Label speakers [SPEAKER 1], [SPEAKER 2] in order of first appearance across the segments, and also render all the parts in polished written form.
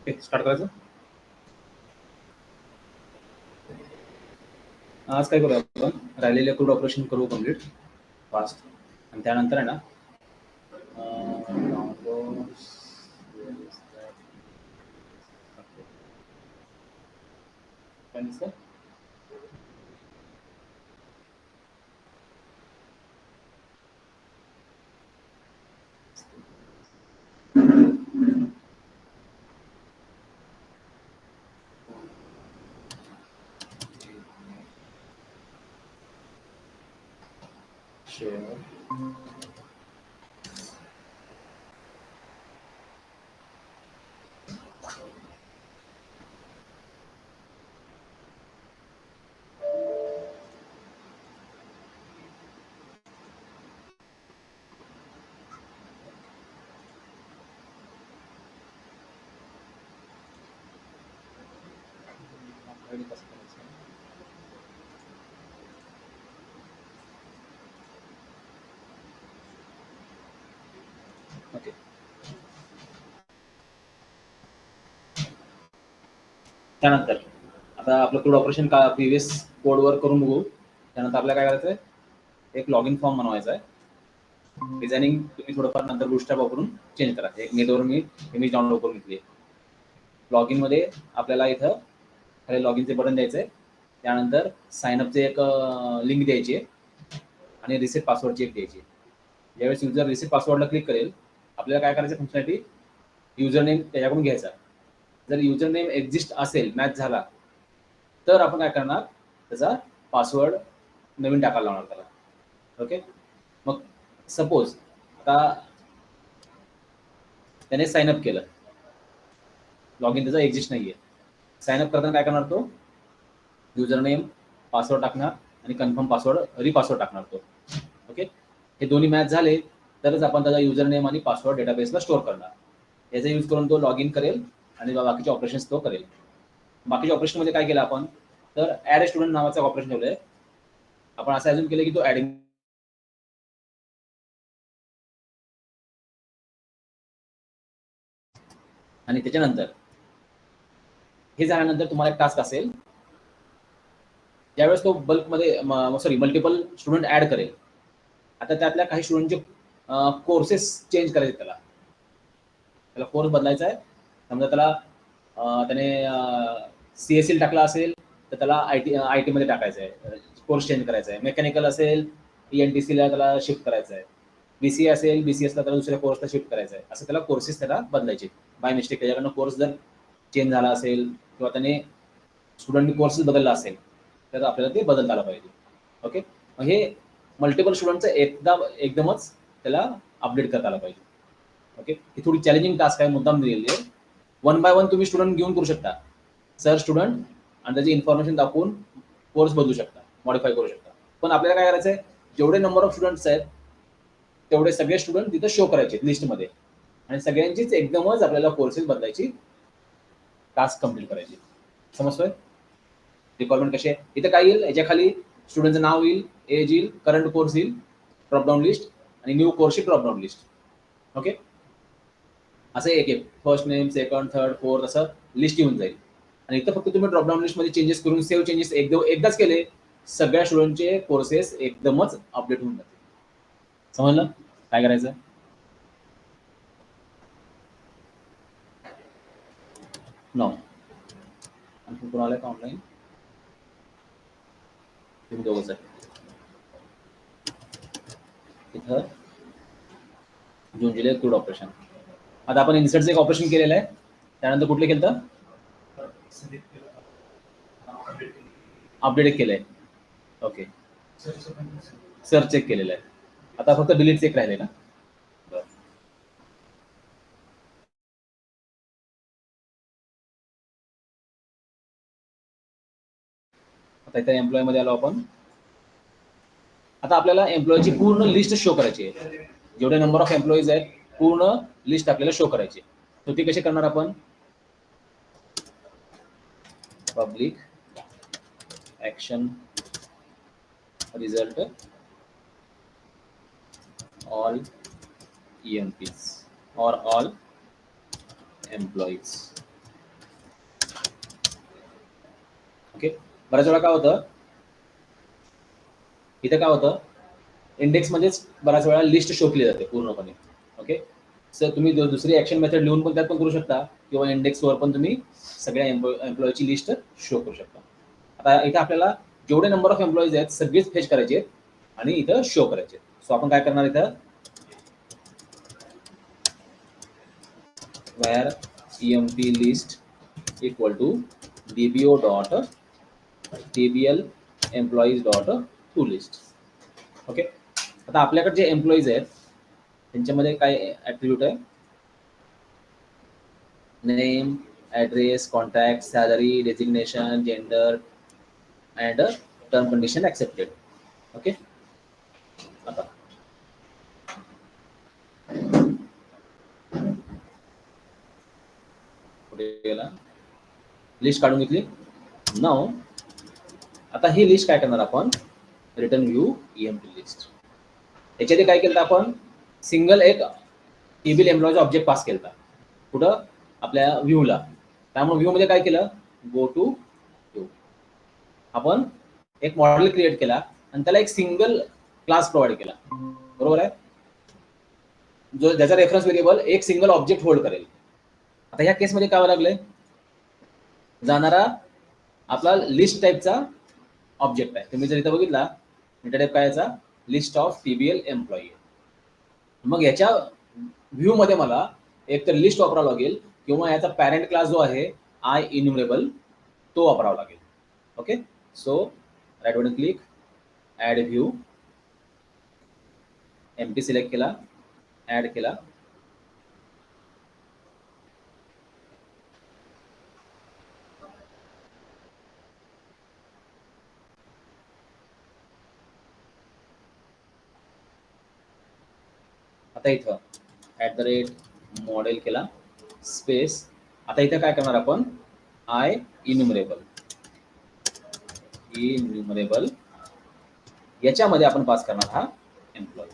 [SPEAKER 1] Start करायचं. आज काय करूया आपण, राहिलेले क्रूड ऑपरेशन करू कम्प्लीट फास्ट, आणि त्यानंतर आहे ना शेअर ओके. त्यानंतर आता आपलं क्रूड ऑपरेशन का प्रिव्हियस कोडवर करून बघू. त्यानंतर आपल्याला काय करायचं आहे, एक लॉग इन फॉर्म बनवायचा आहे. डिझायनिंग तुम्ही थोडंफार नंतर बूटस्ट्रॅप वापरून चेंज करा. एक नेटवर मी इमेज डाउनलोड करून घेतली. लॉग इन मध्ये आपल्याला इथं खाली लॉग इनचे बटन द्यायचं आहे. त्यानंतर साइनअपचे एक लिंक द्यायची आहे आणि रिसेट पासवर्डची एक द्यायची. ज्यावेळेस युजर रिसेट पासवर्डला क्लिक करेल, आपल्याला काय करायचं, फंक्शनॅलिटी युजर नेम त्याच्याकडून घ्यायचा. जर युजर नेम एक्झिस्ट असेल, मॅच झाला, तर आपण काय करणार, त्याचा पासवर्ड नवीन टाकायला लावणार त्याला. ओके. मग सपोज आता त्याने साइनअप केलं, लॉग इन त्याचा एक्झिस्ट नाहीये. साइनअप करताना काय करणार, तो युजर नेम पासवर्ड टाकणार आणि कन्फर्म पासवर्ड रिपासवर्ड टाकणार तो. ओके. हे दोन्ही मॅच झाले तरच आपण त्याचा युजर नेम आणि पासवर्ड डेटाबेसला स्टोअर करणार. याचा यूज करून तो लॉग इन करेल आणि बाकीचे ऑपरेशन्स तो करेल. बाकीच्या ऑपरेशनमध्ये काय केलं आपण, तर ऍड स्टुडंट नावाचं ऑपरेशन ठेवलंय. आपण असं अजून केलं की तो ऍडिंग, आणि त्याच्यानंतर हे झाल्यानंतर तुम्हाला एक टास्क असेल, ज्यावेळेस तो बल्कमध्ये मल्टिपल स्टुडंट ऍड करेल. आता त्यातल्या काही स्टुडंटचे कोर्सेस चेंज करायचे, त्याला कोर्स बदलायचा आहे. समजा त्याला त्याने CSL टाकला असेल तर त्याला IT मध्ये टाकायचं आहे, कोर्स चेंज करायचा आहे. मेकॅनिकल असेल, ENTC ला त्याला शिफ्ट करायचं आहे. BCA असेल, BCS ला त्याला दुसऱ्या कोर्सला शिफ्ट करायचं आहे. असं त्याला कोर्सेस त्याला बदलायचे. बाय मिस्टेक त्याच्याकडनं कोर्स जर चेंज झाला असेल किंवा त्याने स्टुडंटनी कोर्सेस बदलला असेल तर आपल्याला ते बदलता आलं पाहिजे. ओके. मग हे मल्टिपल स्टुडंटचं एकदमच त्याला अपडेट करता आलं पाहिजे. ओके. ही थोडी चॅलेंजिंग टास्क आहे, मुद्दाम दिलेली आहे. 1 बाय 1 तुम्ही स्टुडंट घेऊन करू शकता. सर स्टुडंट आणि त्याची इन्फॉर्मेशन दाखवून कोर्स बदलू शकता, मॉडिफाय करू शकता. पण आपल्याला काय करायचं आहे, जेवढे नंबर ऑफ स्टुडंट्स आहेत तेवढे सगळे स्टुडंट तिथं शो करायचे लिस्टमध्ये, आणि सगळ्यांचीच एकदमच आपल्याला कोर्सेस बदलायची, टास्क कंप्लीट करायची. समजतोय रिक्वायरमेंट कशी आहे. इथं काय येईल, याच्या खाली स्टुडंटचं नाव येईल, एज येईल, करंट कोर्स येईल, ड्रॉपडाऊन लिस्ट, आणि न्यू कोर्सची ड्रॉपडाऊन लिस्ट. ओके. असं एक first name, second, third, fourth असं लिस्ट येऊन जाईल. आणि इथं फक्त तुम्ही ड्रॉपडाऊन लिस्टमध्ये चेंजेस करून सेव्ह चेंजेस एकदाच केले, सगळ्या स्टुडंटचे कोर्सेस एकदमच अपडेट होऊन जातील. समजलं काय करायचं. नो आणखी कोण आलंय का ऑनलाईन, तुम्ही दोघंच आहे. इथं जून जुलै क्रूड ऑपरेशन. आता आपण इन्सर्टचं एक ऑपरेशन केलेलं आहे. त्यानंतर कुठले केलं, अपडेट केलंय. ओके. सर चेक केलेलं आहे. आता फक्त डिलीट चेक राहिले ना. आता इथे एम्प्लॉय मध्ये आलो आपण. आता आपल्याला एम्प्लॉयची पूर्ण लिस्ट शो करायची आहे. जेवढे नंबर ऑफ एम्प्लॉईज आहेत पूर्ण लिस्ट आपल्याला शो करायची. तर ती कशी करणार आपण, public action result all EMPs or all employees. Okay. बऱ्याच वेळा काय होतं, इथे काय होतं, इंडेक्स मध्येच बऱ्याच वेळा लिस्ट शो केली जाते पूर्णपणे. ओके. सर तुम्ही दुसरी ऍक्शन मेथड लिहून पण त्यात पण करू शकता, किंवा इंडेक्सवर पण तुम्ही सगळ्या एम्प्लॉईची लिस्ट शो करू शकता. आता इथे आपल्याला जेवढे नंबर ऑफ एम्प्लॉईज आहेत सगळेच फेच करायचे आहेत आणि इथं शो करायचे. सो आपण काय करणार, इथं where emp list equal to dbo dot tbl employees dot to list. Okay. आता आपल्याकडे जे एम्प्लॉईज आहेत त्यांच्यामध्ये काय ऍट्रिब्यूट आहे, name, address, contact, salary, designation, gender and term condition accepted. Okay. आता पुढे गेला, लिस्ट काढून घेतली. नाव आता ही लिस्ट काय करणार आपण, रिटर्न व्ह्यू ईएमपी लिस्ट. याच्यात काय केलं आपण, सिंगल एक टीबीएल एम्प्लॉईचा ऑब्जेक्ट पास केला. कुठं, आपल्या व्ह्यूला. त्यामुळे व्ह्यू मध्ये काय केलं, गो टू व्ह्यू. आपण एक मॉडेल क्रिएट केला आणि त्याला एक सिंगल क्लास प्रोव्हाइड केला. बरोबर आहे, जो ज्याचा रेफरन्स व्हेरिएबल एक सिंगल ऑब्जेक्ट होल्ड करेल. आता ह्या केसमध्ये काय लागलंय, जाणारा आपला लिस्ट टाईपचा ऑब्जेक्ट आहे. तुम्ही जर इथं बघितला, डेटा टाईप काय याचा, लिस्ट ऑफ टीबीएल एम्प्लॉई. मग याच्या व्ह्यू मध्ये मला एक तर लिस्ट वापरावं लागेल, किंवा याचा पॅरेंट क्लास जो आहे आय इन्युमरेबल तो वापरावा लागेल. Okay. So right button click, add view, empty select केला, ऍड केला. आता इथं @मॉडेल केला, स्पेस. आता इथं काय करणार आपण, आय इन्युमरेबल याच्यामध्ये आपण पास करणार हा एम्प्लॉई.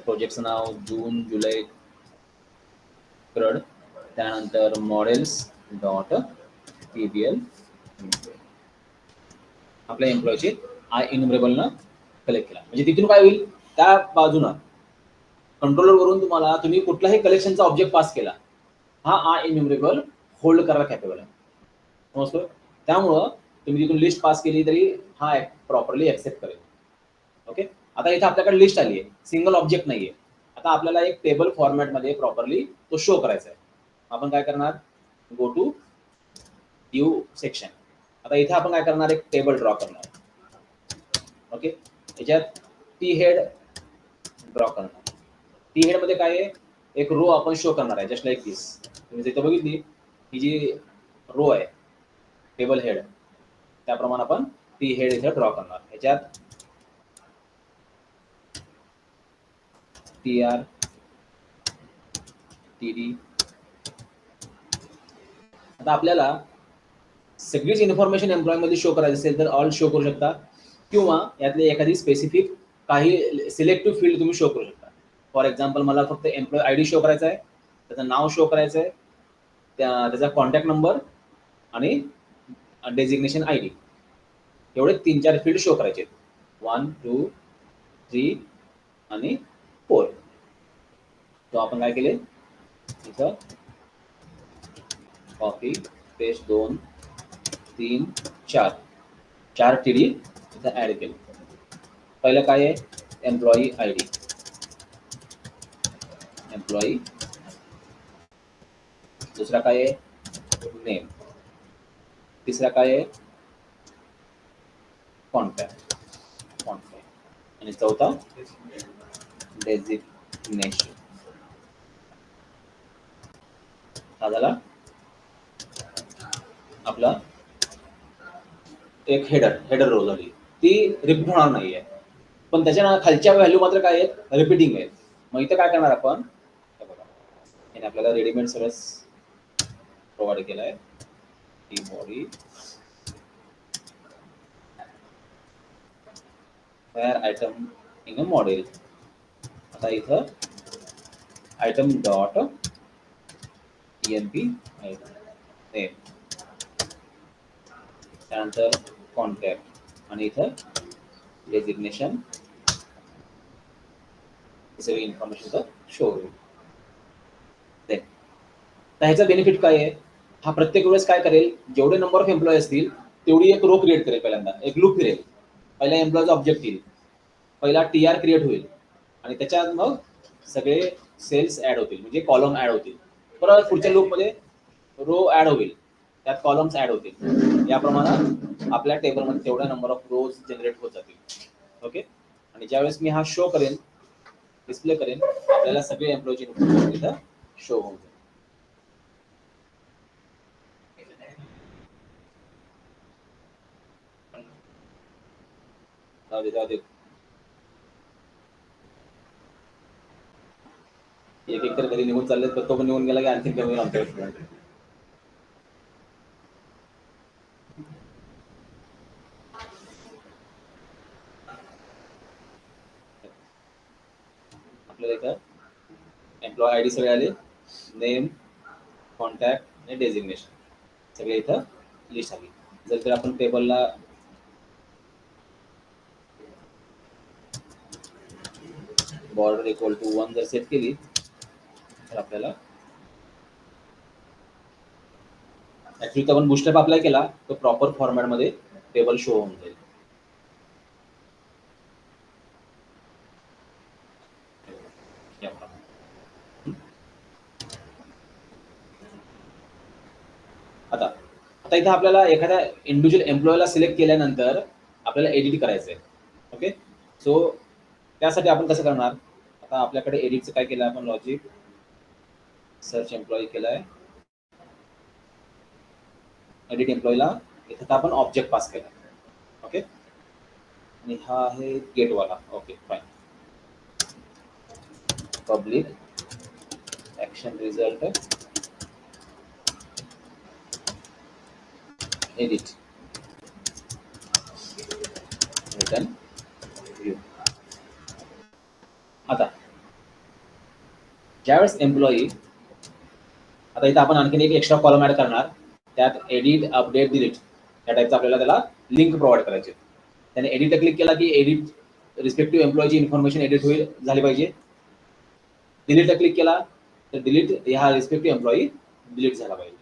[SPEAKER 1] प्रोजेक्टचं नाव जून जुलै क्रड, त्यानंतर मॉडेल्स डॉट टीबीएल, आपल्या एम्प्लॉईचे आय इन्युमरेबलनं कलेक्ट केला. म्हणजे तिथून काय होईल, त्या बाजूनं कंट्रोलर वरून तुम्ही कुठलाही कलेक्शनचा ऑब्जेक्ट पास केला, हा आय इन्युमरेबल होल्ड करायला कॅपेबल आहे. समजतो. त्यामुळं तुम्ही तिथून लिस्ट पास केली तरी हा प्रॉपरली ऍक्सेप्ट करेल. ओके. आता इथे आपल्याकडे लिस्ट आली आहे, सिंगल ऑब्जेक्ट नाहीये. आता आपल्याला एक टेबल फॉर्मॅटमध्ये प्रॉपरली तो शो करायचा आहे. आपण काय करणार, गो टू व्ह्यू सेक्शन. आता इथे आपण काय करणार, एक टेबल ड्रॉ करणार. ओके. याच्यात टी हेड ड्रॉ करणार. टी हेड मध्ये काय आहे, एक रो आपण शो करणार आहे, जस्ट लाईक दिस. तुम्ही जिथे बघितली ही जी रो आहे टेबल हेड, त्याप्रमाणे आपण टी हेड इथे ड्रॉ करणार. ह्याच्यात टी आर, टी डी. आता आपल्याला सगळीच इन्फॉर्मेशन एम्प्लॉई मध्ये शो करायची असेल तर ऑल शो करू शकता, किंवा यातली एखादी स्पेसिफिक काही सिलेक्टिव्ह फील्ड तुम्ही शो करू शकता. फॉर एक्झाम्पल, मला फक्त एम्प्लॉई आयडी शो करायचा आहे, त्याचं नाव शो करायचं आहे, त्याचा कॉन्टॅक्ट नंबर आणि डेजिग्नेशन आयडी, एवढे 3-4 फील्ड शो करायचे आहेत. 1, 2, 3 आणि 4. तो आपण काय केले, इथं कॉपी पेस्ट 2, 3, 4 टी डी इथं ऍड केले. पहिलं काय आहे, एम्प्लॉई आयडी, एम्प्लॉई. दुसरा काय आहे, नेम. तिसरा काय आहे, कॉन्टॅक्ट. आणि चौथा डेजिग्नेशन. हा झाला आपला एक हेडर रो झाली. ती रिपीट होणार नाहीये, पण त्याच्या खालच्या व्हॅल्यू मात्र काय आहेत, रिपीटिंग आहेत. मग इथं काय करणार आपण, बघा आपल्याला रेडीमेड सगळंच प्रोव्हाइड केलं आहे. T body where item in a model. आता इथं आयटम डॉट EMP नेम, त्यानंतर कॉन्टॅक्ट आणि इथं डेजिग्नेशन, सगळी इन्फॉर्मेशन शो होईल. तर ह्याचा बेनिफिट काय आहे, हा प्रत्येक वेळेस काय करेल, जेवढे नंबर ऑफ एम्प्लॉई असतील तेवढी एक रो क्रिएट करेल, पहिल्यांदा एक लूप फिरेल, पहिला एम्प्लॉईचा ऑब्जेक्ट येईल, पहिला TR क्रिएट होईल आणि त्याच्यात मग सगळे सेल्स ऍड होतील, म्हणजे कॉलम ऍड होतील. परत पुढच्या लूपमध्ये रो ऍड होईल, त्यात कॉलम्स ऍड होतील. या प्रमाणात आपल्या टेबलमध्ये तेवढा नंबर ऑफ रोज जनरेट होत जातील. ओके. आणि ज्यावेळेस मी हा शो करेन, डिस्प्ले करेन, आपल्याला सगळे एम्प्लॉईची इन्फॉर्मेशन इथं शो होऊन जाईल. जाऊ दे. एक एक तर घरी निघून चालले, तर तो पण निघून गेला की आणखी कमी होईल आमच्याकडे. आपल्याला इथं एम्प्लॉय आयडी सगळे आले, नेम, कॉन्टॅक्ट आणि डेजिग्नेशन सगळे इथं लिस्ट आली. जर आपण टेबलला बॉर्डर इक्वल टू 1 जर सेट केली तर आपल्याला ऍक्च्युली आपण बूस्टअप अप्लाय केला तो प्रॉपर फॉर्मॅट मध्ये टेबल शो होऊन जाईल. आता आता इथं आपल्याला एखाद्या इंडिव्हिज्युअल एम्प्लॉयला सिलेक्ट केल्यानंतर आपल्याला एडिट करायचं आहे. ओके. सो त्यासाठी आपण कसं करणार, आता आपल्याकडे एडिटचं काय केलं आपण, लॉजिक सर्च एम्प्लॉई केलाय, एडिट एम्प्लॉईला इथं आपण ऑब्जेक्ट पास केला. ओके. आणि हा आहे गेटवाला. Okay fine. Public action result edit return view. आता ज्यावेळेस एम्प्लॉई, आता इथं आपण आणखीन एक एक्स्ट्रा कॉलम ऍड करणार, त्यात एडिट, अपडेट, डिलीट या टाईपचा आपल्याला त्याला लिंक प्रोव्हाइड करायचे. त्याने एडिटला क्लिक केला की एडिट रिस्पेक्टिव्ह एम्प्लॉयची इन्फॉर्मेशन एडिट होईल झाली पाहिजे. डिलीटला क्लिक केला तर डिलीट ह्या रिस्पेक्टिव्ह एम्प्लॉई डिलीट झाला पाहिजे.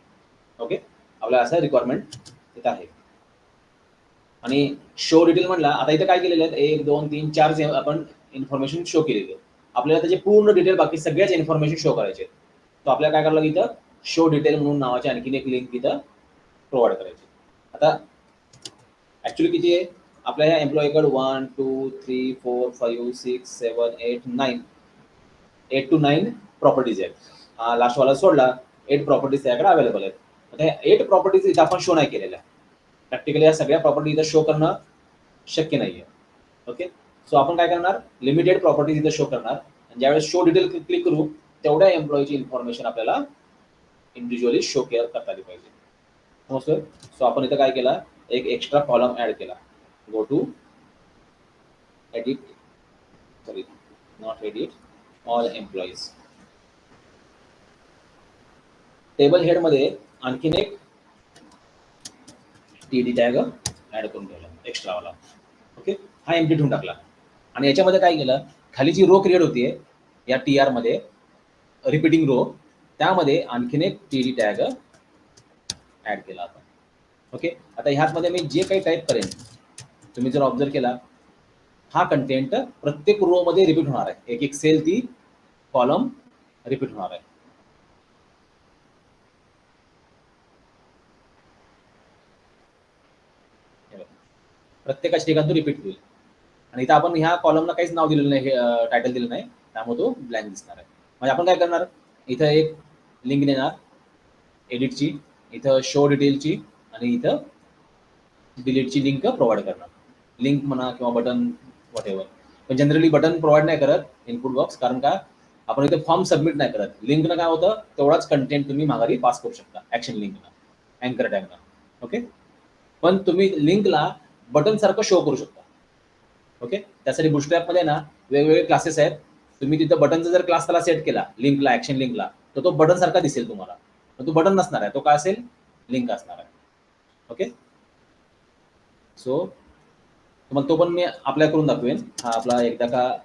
[SPEAKER 1] ओके. आपल्याला असं रिक्वायरमेंट इथं आहे. आणि शो डिटेल म्हणला, आता इथं काय केलेलं आहे, 1 2 3 4 आपण इन्फॉर्मेशन शो केलेली आहे. आपल्याला त्याचे पूर्ण डिटेल बाकी सगळ्याच इन्फॉर्मेशन शो करायचे. तो आपल्याला काय करावं लागेल, इथं शो डिटेल म्हणून नावाची आणखीन एक लिंक इथं प्रोव्हाइड करायची. आता ऍक्च्युली किती आहे आपल्या ह्या एम्प्लॉईकडे, 1 2 3 4 5 6 7 8 9 8 to 9 प्रॉपर्टीज आहेत. हा लास्टवाला सोडला 8 प्रॉपर्टीज त्याकडे अवेलेबल आहेत. आता ह्या 8 प्रॉपर्टीज इथं आपण शो नाही केलेल्या. प्रॅक्टिकली या सगळ्या प्रॉपर्टी इथं शो करणं शक्य नाहीये. ओके. सो आपण काय करणार, लिमिटेड प्रॉपर्टीज इथं शो करणार. ज्यावेळेस शो डिटेल क्लिक करू तेवढ्या एम्प्लॉईची इन्फॉर्मेशन आपल्याला इंडिव्हिज्युअली शो करता आली पाहिजे. समजतोय. सो आपण इथं काय केला, एक एक्स्ट्रा कॉलम ऍड केला. Go to edit, sorry not edit, all employees. Table head मध्ये आणखीन एक TD टॅग ऍड करून ठेवला एक्स्ट्रावाला. ओके. हा एम्प्टी ठेवून टाकला. आणि याच्यामध्ये काय केलं, खाली जी रो क्रिएट होतीये या TR मध्ये रिपीटिंग रो, त्यामध्ये आणखीन एक TD टॅग ऍड केला आता. ओके. आता ह्यामध्ये मी जे काही टाईप करेन, तुम्ही जर ऑब्झर्व केला, हा कंटेंट प्रत्येक रो मध्ये रिपीट होणार आहे. एक एक सेल ती कॉलम रिपीट होणार आहे. प्रत्येकाच्या ठिकाणी तो रिपीट होईल. आणि इथं आपण ह्या कॉलमला काहीच नाव दिलेलं नाही, टायटल दिलं नाही, त्यामुळे तो ब्लँक दिसणार आहे. म्हणजे आपण काय करणार, इथं एक लिंक देणार एडिटची, इथं शो डिटेलची आणि इथं डिलीटची लिंक प्रोव्हाइड करणार. लिंक म्हणा किंवा बटन वॉट एव्हर. पण जनरली बटन प्रोव्हाइड नाही करत इनपुट बॉक्स, कारण का आपण इथे फॉर्म सबमिट नाही करत. लिंकनं काय होतं, तेवढाच कंटेंट तुम्ही माघारी पास करू शकता ऍक्शन लिंकला, अँकर टॅगला. ओके. पण तुम्ही लिंकला बटन सारखं शो करू शकता. ओके. त्यासाठी बूटस्ट्रॅप मध्ये ना वेगवेगळे क्लासेस आहेत. तुम्ही तिथं बटनचा जर क्लास त्याला सेट केला लिंकला, ऍक्शन लिंकला, तर तो बटन सारखा दिसेल तुम्हाला. पण तो बटन नसणार आहे, तो काय असेल, लिंक असणार आहे. ओके, सो तुम्हाला तो पण मी अप्लाय करून दाखवेन. हा आपला एकदा का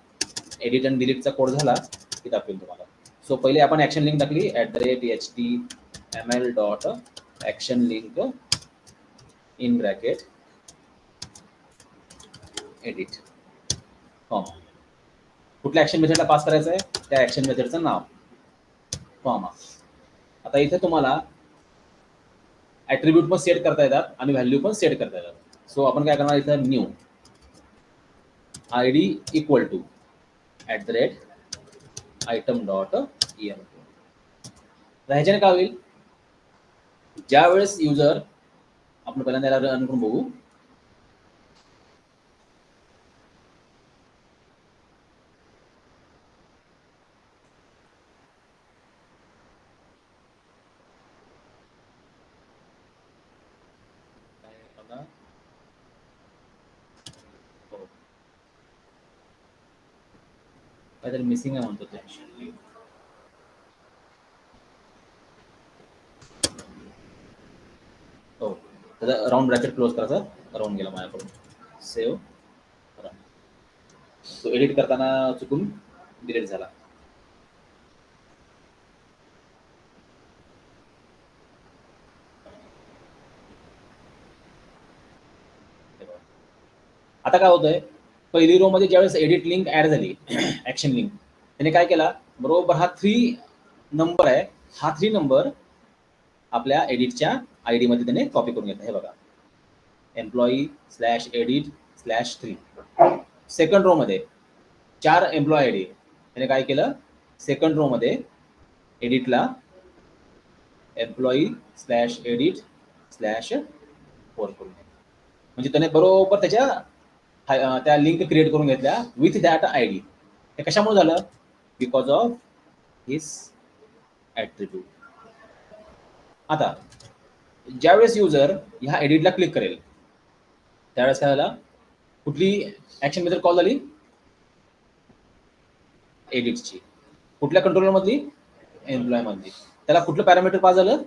[SPEAKER 1] एडिट अँड डिलीटचा कोड झाला की दाखवेन तुम्हाला. सो पहिले आपण ॲक्शन लिंक टाकली @html.action link in bracket edit form. कुठल्या ॲक्शन मेथडला पास करायचं आहे, त्या ॲक्शन मेथडचं नाव फॉर्म. आता इथे तुम्हाला ॲट्रिब्यूट पण सेट करता येतात आणि व्हॅल्यू पण सेट करता येतात. सो आपण काय करणार, इथं new ID equal to @item.env. ह्याच्याने काय होईल, ज्या वेळेस युजर, आपण पहिल्यांदा याला रन करून बघू. हो, काहीतरी मिसिंग आहे म्हणतो ते. हो, त्याचा राऊंड ब्रॅकेट क्लोज करायचा, राऊंड गेला माझ्याकडून. सेव्ह करा. तो एडिट करताना चुकून डिलीट झाला. आता काय होतंय, पहिली रो मध्ये ज्यावेळेस एडिट लिंक ऍड झाली ऍक्शन लिंक, त्याने काय केला, बरोबर हा 3 नंबर आहे, हा 3 नंबर आपल्या एडिटच्या ID मध्ये त्याने कॉपी करून घेतला. हे बघा, employee/edit/3. सेकंड रो मध्ये 4 एम्प्लॉय ID, त्याने काय केलं, सेकंड रो मध्ये एडिटला employee/edit/4 करून घेतलं. म्हणजे त्याने बरोबर त्या लिंक क्रिएट करून घेतल्या विथ दॅट ID. हे कशामुळे झालं, बिकॉज ऑफ हिस ॲट्रिब्यूट. आता ज्यावेळेस युजर ह्या एडिटला क्लिक करेल, त्यावेळेस काय झालं, कुठली ॲक्शन मेथड कॉल झाली, एडिटची. कुठल्या कंट्रोलर मधली, एम्प्लॉय मधली. त्याला कुठलं पॅरामीटर पास झालं,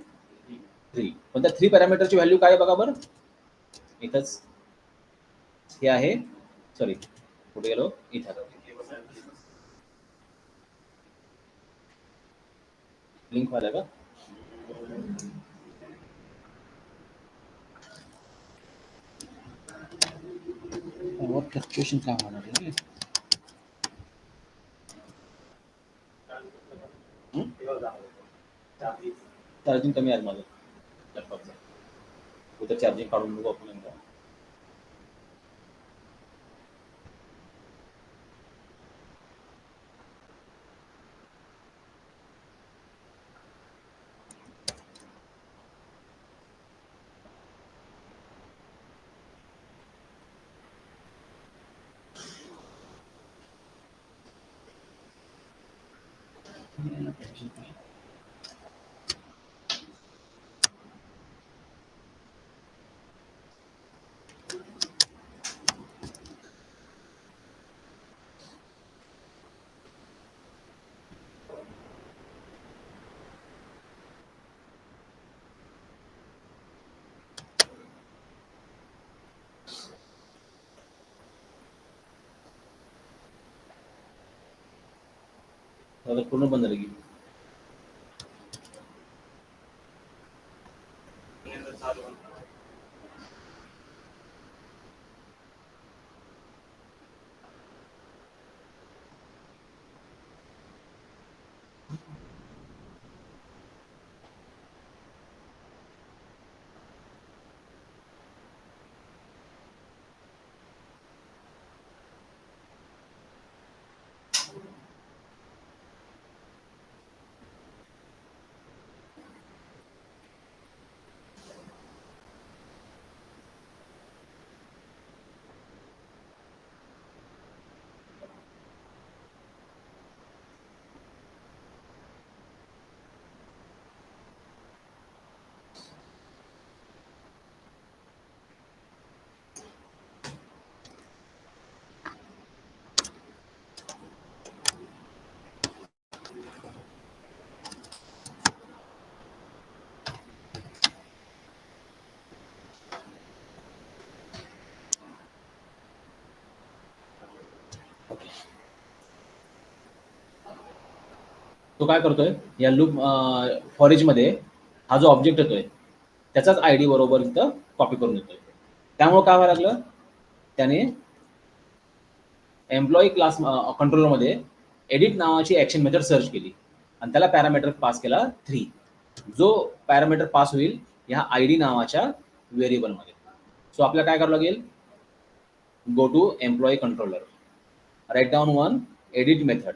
[SPEAKER 1] 3. पण त्या 3 पॅरामीटरची व्हॅल्यू काय आहे बघा बरं, इथंच हे आहे. सॉरी, कुठे गेलो, इथं लिंक व्हायला का, फ्लक्च्युएशन काय होणार आहे. चार्जिंग कमी आहे माझं लॅपटॉपचं, उद्या चार्जिंग काढून बघू आपण एकदा. आता पूर्ण बंद झालं की. तो काय करतोय या लूप फॉरेज मध्ये हा जो ऑब्जेक्ट येतोय त्याचाच आयडी बरोबर इथं कॉपी करून येतोय. त्यामुळे काय व्हायला लागलं, त्याने एम्प्लॉई क्लास कंट्रोलरमध्ये एडिट नावाची ऍक्शन मेथड सर्च केली आणि त्याला पॅरामीटर पास केला 3, जो पॅरामीटर पास होईल ह्या आयडी नावाच्या व्हेरिएबलमध्ये. सो आपल्याला काय करावं लागेल, go to employee controller, write down one edit method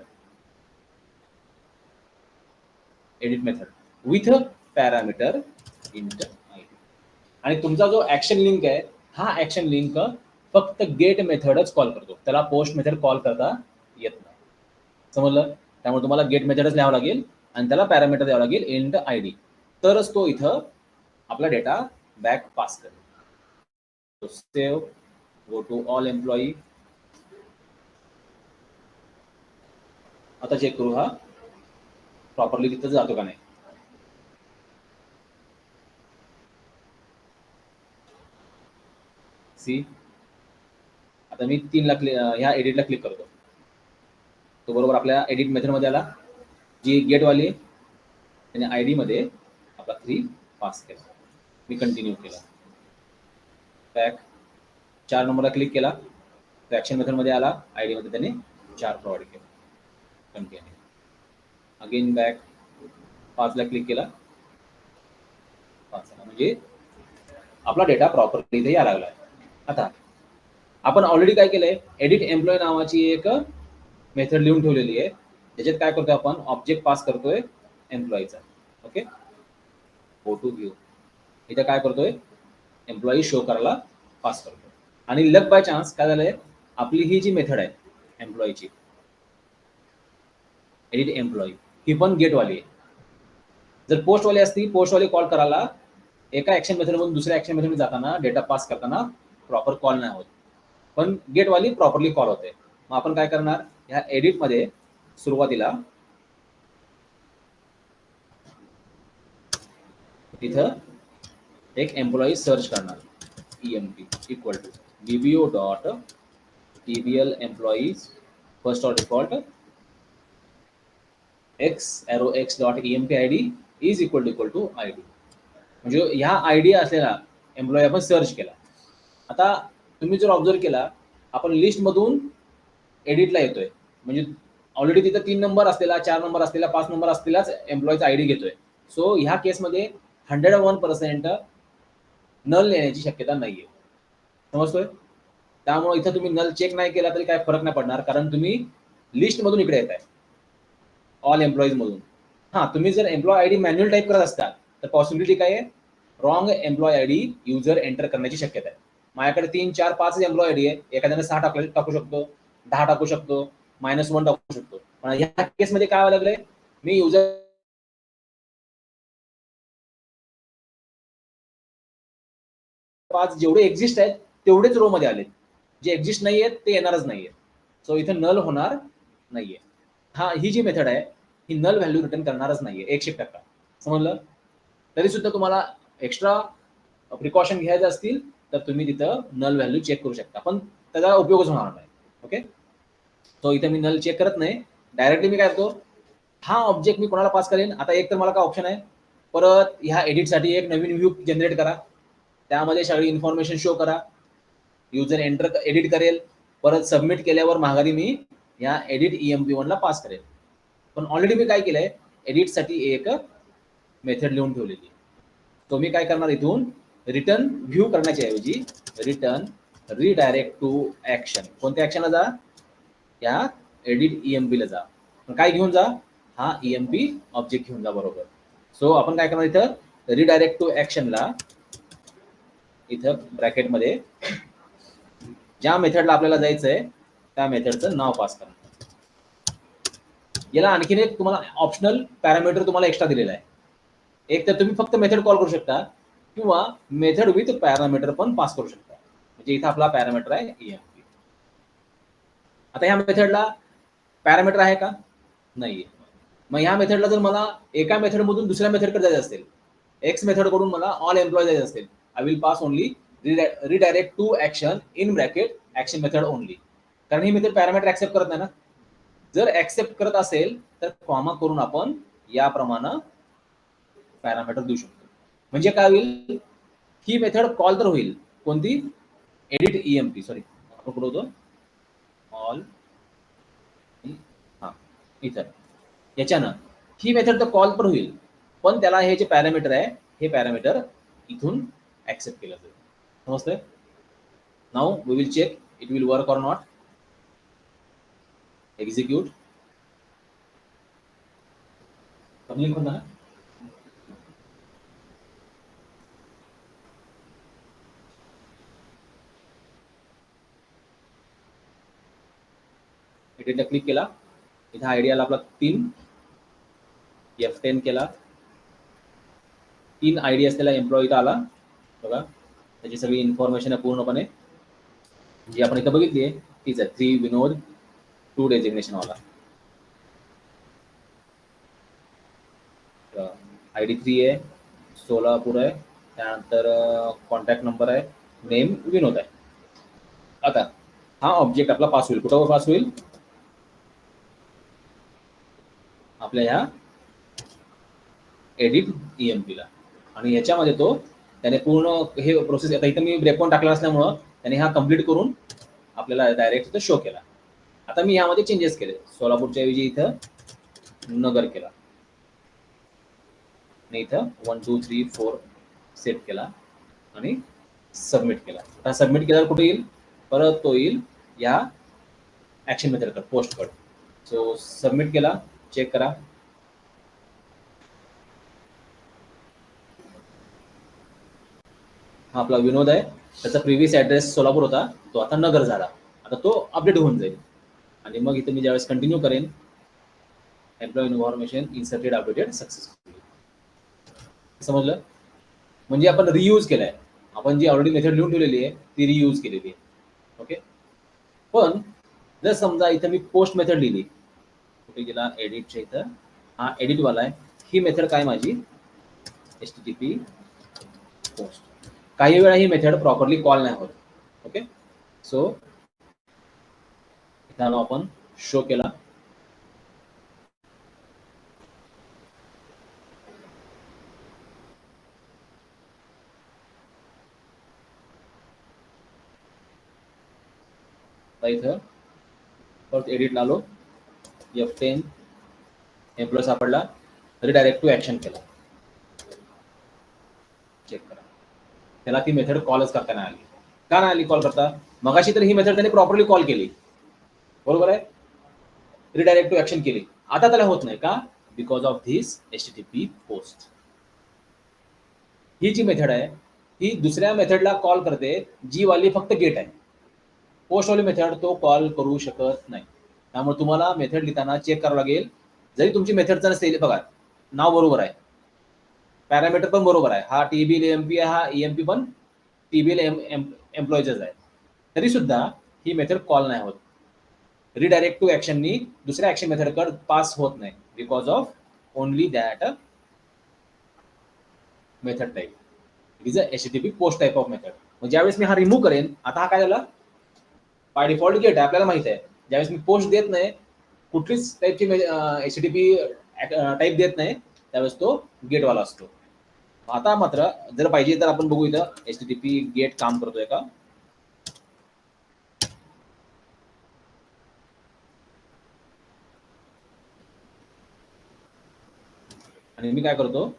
[SPEAKER 1] with parameter int ID. आणि तुमचा जो ऍक्शन लिंक आहे हा ऍक्शन लिंक फक्त गेट मेथडच कॉल करतो, त्याला पोस्ट मेथड कॉल करता येत नाही. समजलं? त्यामुळे तुम्हाला गेट मेथडच लिहावं लागेल आणि त्याला पॅरामीटर द्यावं लागेल इंट आयडी, तरच तो इथं आपला डेटा बॅक पास करेल. Save, go to all employee. आता चेक करू हा प्रॉपरली तिथं जातो का नाही. सी, आता मी 3 ला ह्या एडिटला क्लिक करतो, तो बरोबर आपल्या एडिट मेथडमध्ये आला. जी गेटवाली त्याने आयडी मध्ये आपला 3 पास केला. मी कंटिन्यू केला, बॅक 4 नंबरला क्लिक केला, तो ऍक्शन मेथडमध्ये आला, आयडी मध्ये त्याने 4 प्रोव्हाइड केला. कंटिन्यू अगेन बॅक 5 ला क्लिक केला, 5 आला, म्हणजे आपला डेटा प्रॉपरली इथे यायला लागला. आता आपण ऑलरेडी काय केलंय, एडिट एम्प्लॉय नावाची एक मेथड लिहून ठेवलेली आहे, त्याच्यात काय करतोय आपण ऑब्जेक्ट पास करतोय एम्प्लॉईचा. ओके, गो टू व्ह्यू, इथे काय करतोय एम्प्लॉई शो करायला पास करतोय. आणि लक बाय चान्स काय झालंय, आपली ही जी मेथड आहे एम्प्लॉईची एडिट एम्प्लॉई, ही पण गेटवाली आहे. जर पोस्टवाली असती, पोस्टवाली कॉल करायला एका ऍक्शन मेथडमधून दुसऱ्या ऍक्शन मेथडमध्ये जाताना डेटा पास करताना प्रॉपर कॉल नाही होत, पण गेटवाली प्रॉपरली कॉल होते. मग आपण काय करणार, ह्या एडिट मध्ये सुरुवातीला तिथं एक एम्प्लॉई सर्च करणार, emp equal to dbo dot tbl employees first or default x arrow x dot emp id is equal to id. म्हणजे ह्या आयडी असलेला एम्प्लॉई आपण सर्च केला. आता तुम्ही जर ऑब्झर्व केला, आपण लिस्ट मधून एडिटला येतोय, म्हणजे ऑलरेडी तिथं 3 नंबर असलेला, 4 नंबर असलेला, 5 नंबर असलेलाच एम्प्लॉईचा आयडी घेतोय. सो ह्या केसमध्ये 101% नल येण्याची शक्यता नाहीये. समजतोय? त्यामुळे इथं तुम्ही नल चेक नाही केला तरी काय फरक नाही पडणार, कारण तुम्ही लिस्ट मधून इकडे येत आहे, ऑल एम्प्लॉईज मधून. हा, तुम्ही जर एम्प्लॉय आयडी मॅन्युअल टाईप करत असता तर पॉसिबिलिटी काय आहे, wrong employee ID user enter करण्याची शक्यता आहे. माझ्याकडे 3, 4, 5 एम्प्लॉय आयडी आहे, एखाद्याने 6 टाकू शकतो, 10 टाकू शकतो, -1 टाकू शकतो. पण ह्या केसमध्ये काय व्हायला लागलंय, मी युजर 5 जेवढे एक्झिस्ट आहेत तेवढेच रो मध्ये आलेत, जे एक्झिस्ट नाही आहेत ते येणारच नाहीये. सो इथे नल होणार नाहीये. हा, ही जी मेथड आहे ही नल व्हॅल्यू रिटर्न करणारच नाहीये 100%. समजलं? तरी सुद्धा तुम्हाला एक्स्ट्रा प्रिकॉशन घ्यायचे असतील तर तुम्ही तिथं नल व्हॅल्यू चेक करू शकता, पण त्याचा उपयोगच होणार नाही. ओके, तो इथे मी नल चेक करत नाही, डायरेक्टली मी काय करतो, हा ऑब्जेक्ट मी कोणाला पास करेन. आता एक तर मला काय ऑप्शन आहे, परत ह्या एडिटसाठी एक नवीन व्ह्यू जनरेट करा, त्यामध्ये सगळी इन्फॉर्मेशन शो करा, युजर एंटर एडिट करेल, परत सबमिट केल्यावर माघारी मी या एडिट emp1 ला पास करेल. पण ऑलरेडी मी काय केलंय, एडिटसाठी एक मेथड लिहून ठेवलेली. तो मी काय करणार, इथून रिटर्न व्ह्यू करण्याच्या ऐवजी रिटर्न रिडायरेक्ट टू ऍक्शन. कोणत्या ऍक्शनला जा, या एडिट emp ला जा. काय घेऊन जा, हा emp ऑब्जेक्ट घेऊन जा बरोबर. सो आपण काय करणार, इथं रिडायरेक्ट टू ऍक्शनला इथं ब्रॅकेटमध्ये ज्या मेथडला आपल्याला जायचंय त्या मेथडचं नाव पास करणार. याला आणखीन एक तुम्हाला ऑप्शनल पॅरामीटर तुम्हाला एक्स्ट्रा दिलेला आहे. एक तर तुम्ही फक्त मेथड कॉल करू शकता किंवा मेथड विथ पॅरामीटर पण पास करू शकता. म्हणजे इथं आपला पॅरामीटर आहे emp. आता ह्या मेथडला पॅरामीटर आहे का, नाहीये. मग ह्या मेथडला जर मला एका मेथड मधून दुसऱ्या मेथडकडे जायचं असेल, एक्स मेथड कडून मला ऑल एम्प्लॉय जायचं असेल, I will pass only redirect to action in bracket action method only, कारण ही मेथड पॅरामीटर ऍक्सेप्ट करत नाही ना. जर ऍक्सेप्ट करत असेल तर कॉमा करून आपण याप्रमाणे पॅरामीटर देऊ शकतो. म्हणजे काय होईल, ही मेथड कॉल तर होईल, कोणती, एडिट ईएमपी, सॉरी आपण कुठं होतो, ऑल, हा इथं, याच्यानं ही मेथड तर कॉल पण होईल, पण त्याला हे जे पॅरामीटर आहे हे पॅरामीटर इथून ऍक्सेप्ट केलं जाईल. समजतंय? Now we will check it will work or not. Execute. Link होता ना, एडिटला क्लिक केला, इथं आयडी आला आपला 3, F10 केला, 3 आयडी असलेला एम्प्लॉई इथं आला बघा, त्याची सगळी इन्फॉर्मेशन आहे पूर्णपणे जी आपण इथं बघितली आहे तीच आहे, 3 विनोद 2 डेजिग्नेशन वाला. आयडी 3 आहे, सोलापूर आहे, त्यानंतर कॉन्टॅक्ट नंबर आहे, नेम विनोद आहे. आता हा ऑब्जेक्ट आपला पास होईल, कुठं पास होईल, आपल्या ह्या एडिट ईएमपी ला, आणि ह्याच्यामध्ये तो त्याने पूर्ण हे प्रोसेस, आता इथं मी ब्रेक पॉईंट टाकला असल्यामुळं त्याने हा कंप्लीट करून आपल्याला डायरेक्ट इथं शो केला. आता मी यामध्ये चेंजेस केले, सोलापूरच्या ऐवजी इथं नगर केला आणि इथं 1 2 3 4 सेट केला आणि सबमिट केला. आता सबमिट केल्यावर कुठे येईल, परत तो येईल या ऍक्शन मेथडकडे, पोस्ट कड. सो सबमिट केला, चेक करा, हा आपला विनोद आहे, त्याचा प्रिव्हियस ऍड्रेस सोलापूर होता, तो आता नगर झाला. आता तो अपडेट होऊन जाईल आणि मग इथं मी ज्यावेळेस कंटिन्यू करेन, employee information inserted updated successfully. समजलं? म्हणजे आपण रियूज केलाय, आपण जी ऑलरेडी मेथड लिहून ठेवलेली आहे ती रियूज केलेली आहे. ओके. पण जर समजा इथं मी पोस्ट मेथड लिहिली, कुठे गेला, एडिटच्या इथं, हा एडिट वाला आहे, ही मेथड काय माझी, HTTP पोस्ट. काही वेळा ही मेथड प्रॉपरली कॉल नाही होत. ओके. सो इथं आलो आपण, शो केला, इथं परत एडिटला आलो, F10 एम्प्लॉय सापडला, रिडायरेक्ट टू ऍक्शन केला, चेक करा, त्याला ती मेथड कॉलच करता नाही आली. का नाही आली कॉल करता, मगाशी तर ही मेथड त्याने प्रॉपरली कॉल केली, बरोबर आहे, रिडायरेक्ट टू ऍक्शन केली, आता त्याला होत नाही का, because of this HTTP post. ही जी मेथड आहे ही दुसऱ्या मेथडला कॉल करते, जी वाली फक्त गेट आहे, पोस्ट वाली मेथड तो कॉल करू शकत नाही. त्यामुळे तुम्हाला मेथड लिहिताना चेक करावं लागेल, जरी तुमची मेथडचा नसेल, बघा नाव बरोबर आहे, पॅरामीटर पण बरोबर आहे, हा TBL EMP आहे, हा EMP पण TBL एम्प्लॉईजच आहे, तरी सुद्धा ही मेथड कॉल नाही होत, रिडायरेक्ट टू ऍक्शननी दुसऱ्या ऍक्शन मेथडकडे पास होत नाही, because of only that method type is a HTTP post type of method. मग ज्यावेळेस मी हा रिमूव्ह करेन, आता हा काय झाला, बाय डिफॉल्ट गेट आहे, आपल्याला माहिती आहे, ज्यावेळेस मी पोस्ट देत नाही, कुठलीच टाईपची HTTP टाईप देत नाही, त्यावेळेस तो गेटवाला असतो. आता मात्र जर पाहिजे तर आपण बघू इथं HTTP गेट काम करतोय का. आणि मी काय करतो,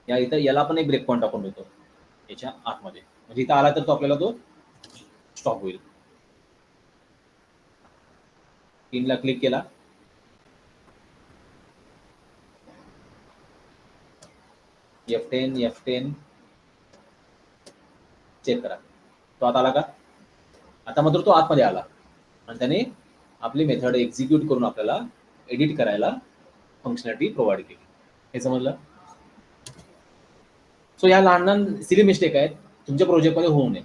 [SPEAKER 1] या इथं याला पण एक ब्रेक पॉईंट टाकून देतो याच्या आतमध्ये, म्हणजे इथं आला तर तो आपल्याला तो स्टॉप होईल. 3 ला क्लिक केला, F10 चेक करा, तो आता आला का, आता मात्र तो आतमध्ये आला आणि त्याने आपली मेथड एक्झिक्यूट करून आपल्याला एडिट करायला फंक्शनॅलिटी प्रोव्हाइड केली. हे समजलं? सो या लहान लहान सिली मिस्टेक आहेत, तुमच्या प्रोजेक्टमध्ये होऊ नये.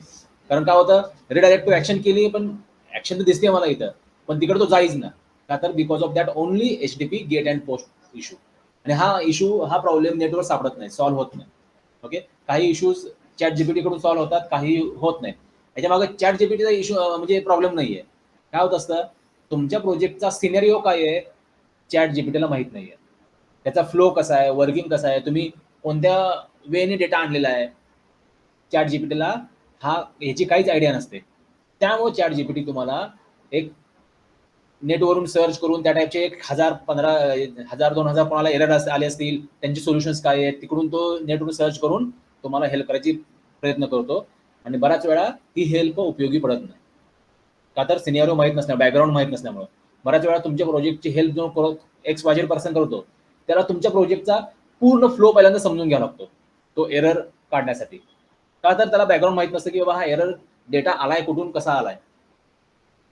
[SPEAKER 1] कारण काय होतं, रिडायरेक्ट टू ऍक्शन केली, पण ऍक्शन तर दिसते मला इथं, पण तिकडे तो जाईच ना, का तर because of that only HTTP get and post issue. आणि हा इश्यू, हा प्रॉब्लेम नेटवर सापडत नाही, सॉल्व्ह होत नाही. ओके. काही इश्यूज चॅट जीपीटी कडून सॉल्व्ह होतात, काही होत नाही. याच्या मागे चॅट जीपीटीचा इश्यू म्हणजे प्रॉब्लेम नाहीये. काय होत असतं, तुमच्या प्रोजेक्टचा सिनेरिओ काय आहे चॅट जीपीटीला माहित नाहीये. त्याचा फ्लो कसा आहे, वर्किंग कसं आहे, तुम्ही कोणत्या वेने डेटा आणलेला आहे, चॅट जीपीटीला ह्याची काहीच आयडिया नसते. त्यामुळे चॅट जीपीटी तुम्हाला एक नेटवरून सर्च करून त्या टाईपचे 1000, 15,000, 2000 कोणाला एरर आले असतील, त्यांचे सोल्युशन्स काय आहेत, तिकडून तो नेटवरून सर्च करून तुम्हाला हेल्प करायची प्रयत्न करतो. आणि बऱ्याच वेळा ही हेल्प उपयोगी पडत नाही, का तर सिनियरो माहीत नसल्यामुळे, बॅकग्राऊंड माहीत नसल्यामुळे. बऱ्याच वेळा तुमच्या प्रोजेक्टची हेल्प जो करत XYZ पर्सन करतो, त्याला तुमच्या प्रोजेक्टचा पूर्ण फ्लो पहिल्यांदा समजून घ्यावा लागतो तो एरर काढण्यासाठी, का तर त्याला बॅकग्राऊंड माहीत नसतं की बाबा हा एरर डेटा आलाय कुठून, कसा आलाय.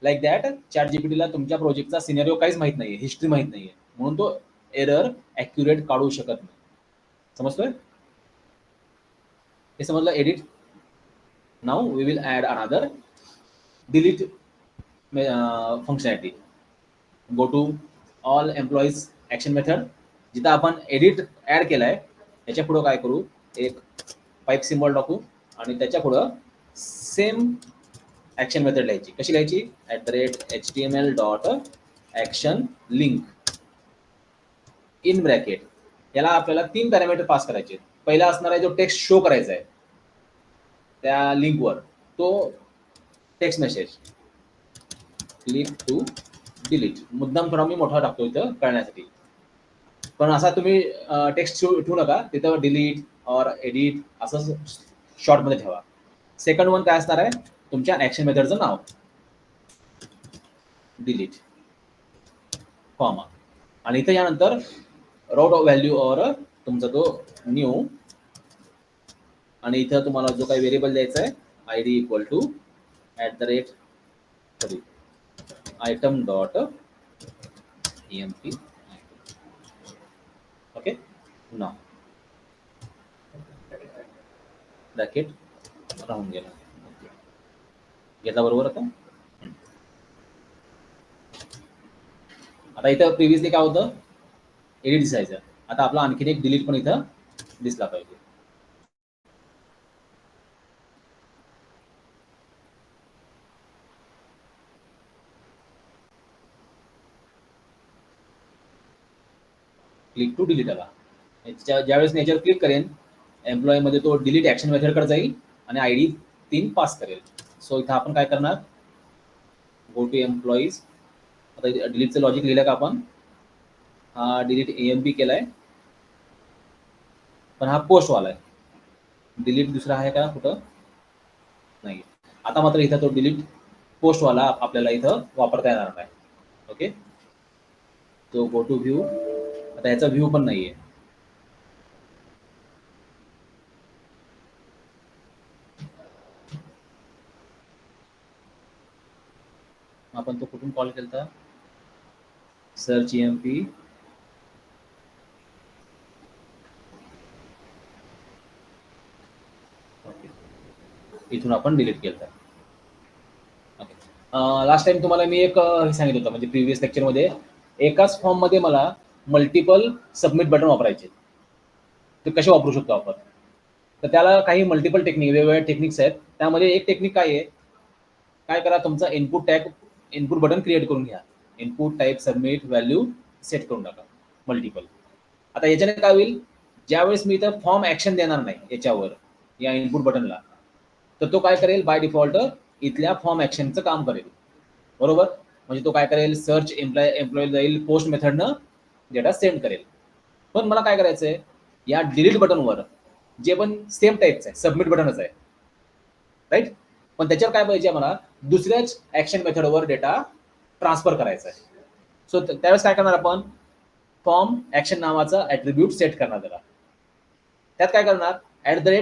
[SPEAKER 1] लाईक दॅट चॅट जीपीटीला तुमच्या प्रोजेक्टचा सिनेरिओ काहीच माहित नाहीये, हिस्ट्री माहित नाहीये, म्हणून तो एरर ॲक्युरेट काढू शकत नाही. समजतोय? हे समजलं? Edit. Now we will add another delete functionality. Go to all employees action method. जिथं आपण एडिट ॲड केलाय त्याच्या पुढं काय करू, एक पाईप सिम्बॉल टाकू आणि त्याच्या पुढं सेम ॲक्शन मेथड लिहायची. कशी लिहायची? @html.action link in bracket. याला आपल्याला 3 पॅरामीटर पास करायचे. पहिला असणार आहे जो टेक्स्ट शो करायचा आहे त्या लिंकवर, तो text message click to delete. मुद्दाम थोडा मी मोठा टाकतो इथं कळण्यासाठी, पण असा तुम्ही टेक्स्ट ठेवू नका तिथं, डिलीट और एडिट असं शॉर्टमध्ये ठेवा. सेकंड वन काय असणार आहे, तुमच्या ॲक्शन मेथडचं नाव डिलीट कॉमा, आणि इथं यानंतर राऊट व्हॅल्यू और तुमचा तो न्यू, आणि इथं तुम्हाला जो काही व्हेरिएबल द्यायचा आहे ID equal to item dot emp. Okay, नाव ब्रॅकेट राहून गेला, घेतला बरोबर. आता इथं प्रिव्हियसली काय होतं, एडिट दिसायचं, आता आपला आणखीन एक डिलीट पण इथं दिसला पाहिजे. क्लिक टू डिलीट आला. ज्यावेळेस नेचर क्लिक करेन एम्प्लॉई मध्ये, तो डिलीट ॲक्शन मेथडकडे जाईल आणि ID 3 पास करेल. सो इथं आपण काय करणार, गो टू एम्प्लॉईज. आता डिलीटचं लॉजिक लिहिलं का आपण, हा डिलीट AMP केलाय, पण हा पोस्टवाला आहे. डिलीट दुसरा आहे का कुठं, नाही. आता मात्र इथं तो डिलीट पोस्टवाला आपल्याला इथं वापरता येणार नाही. ओके, तो गो टू व्ह्यू. आता याचा व्ह्यू पण नाहीये, आपण तो कुठून कॉल केलता, सर्च EMP. इथून आपण डिलीट केलं. ओके, लास्ट टाइम तुम्हाला मी एक हे सांगितलं होतं, म्हणजे प्रिव्हियस लेक्चरमध्ये एकाच फॉर्ममध्ये मला मल्टिपल सबमिट बटन वापरायचे. ते कसे वापरू शकतो आपण, तर त्याला काही मल्टिपल टेक्निक, वेगवेगळ्या टेक्निक्स आहेत. त्यामध्ये एक टेक्निक काय आहे, काय करा, तुमचा इनपुट बटन क्रिएट करून घ्या. Input type submit value set करून टाका मल्टिपल. आता याच्याने काय होईल, ज्यावेळेस मी इथं फॉर्म ॲक्शन देणार नाही याच्यावर, या इनपुट बटनला, तर तो काय करेल, बाय डिफॉल्ट इथल्या फॉर्म ॲक्शनचं काम करेल. बरोबर, म्हणजे तो काय करेल, सर्च एम्प्लॉई जाईल, पोस्ट मेथडनं डेटा सेंड करेल. पण मला काय करायचं आहे, या डिलीट बटनवर जे पण सेम टाईपचं आहे, सबमिट बटनच आहे, राईट, पण त्याच्यावर काय पाहिजे, मला दुसऱ्याच ॲक्शन मेथडवर डेटा ट्रान्सफर करायचा आहे. सो त्यावेळेस काय करणार, आपण फॉर्म ॲक्शन नावाचा ॲट्रिब्यूट सेट करणार. त्यात काय करणार,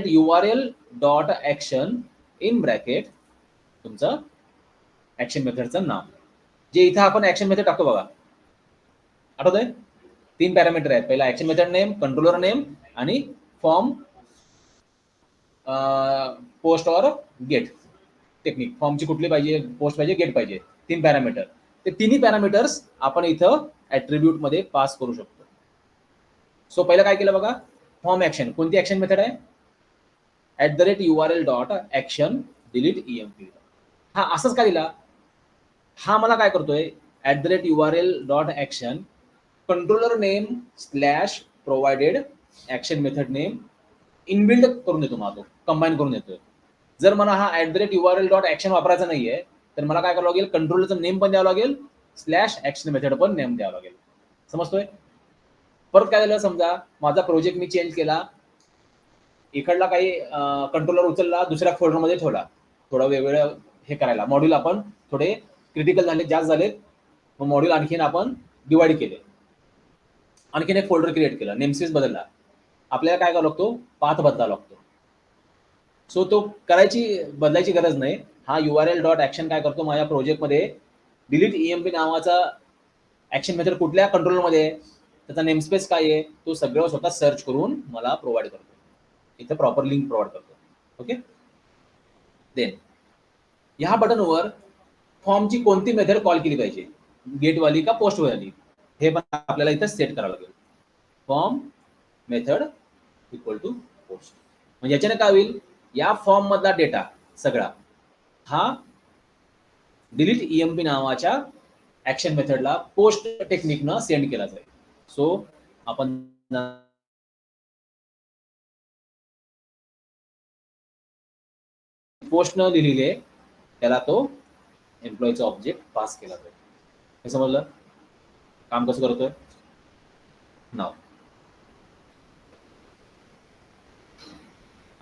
[SPEAKER 1] @URL.action इन ब्रॅकेट तुमचं ॲक्शन मेथडचं नाव, जे इथं आपण ॲक्शन मेथड टाकतो बघा, आठवतंय? 3 पॅरामीटर आहेत, पहिला action method name, controller name आणि फॉर्म पोस्ट और गेट टेक्निक. फॉर्मची कुठली पाहिजे, पोस्ट पाहिजे, गेट पाहिजे, 3 पॅरामीटर. ते तिन्ही पॅरामीटर्स आपण इथं ॲट्रिब्यूट मध्ये पास करू शकतो. सो पहिलं काय केलं बघा, फॉर्म ॲक्शन, कोणती ॲक्शन मेथड आहे, @URL.action delete EMP. हा असंच का दिला, हा मला काय करतोय, @url.action controller name slash provided action method name inbuilt करून देतो मला, तो कंबाईन करून देतोय. जर मला हा @url.action वापरायचा नाहीये तर मला काय करावं लागेल, कंट्रोलरचं नेम पण द्यावं लागेल, स्लॅश ऍक्शन मेथड पण नेम द्यावं लागेल. समजतोय? परत काय झालं, समजा माझा प्रोजेक्ट मी चेंज केला, इकडला काही कंट्रोलर उचलला, दुसऱ्या फोल्डरमध्ये ठेवला, थोडं वेगवेगळं हे करायला, मॉड्यूल आपण थोडे क्रिटिकल झाले, जास्त झाले, मग मॉड्यूल आणखीन आपण डिवाइड केले, आणखीन एक फोल्डर क्रिएट केलं, नेमस्पेस बदलला, आपल्याला काय करावं लागतो, पाथ बदलावा लागतो. सो तो बदलायची गरज नाही. हा url.action काय करतो, माझ्या प्रोजेक्टमध्ये डिलीट EMP नावाचा ऍक्शन मेथड कुठल्या कंट्रोलमध्ये, त्याचा नेमस्पेस काय आहे, तो सगळं स्वतः सर्च करून मला प्रोव्हाइड करतो. इथं प्रॉपर लिंक प्रोव्हाइड करतो. ओके. देन ह्या बटनवर फॉर्मची कोणती मेथड कॉल केली पाहिजे, गेटवाली का पोस्टवाली, हे पण आपल्याला इथं सेट करावं लागेल. Form method equal to post. म्हणजे याच्याने काय होईल, या फॉर्म मधला डेटा सगळा हा डिलीट EMP नावाच्या ऍक्शन मेथडला पोस्ट टेक्निकनं सेंड केला जाईल. सो आपण पोस्टनं लिहिलेले त्याला तो एम्प्लॉईचा ऑब्जेक्ट पास केला जाईल. हे समजलं काम कसं करतोय. नाव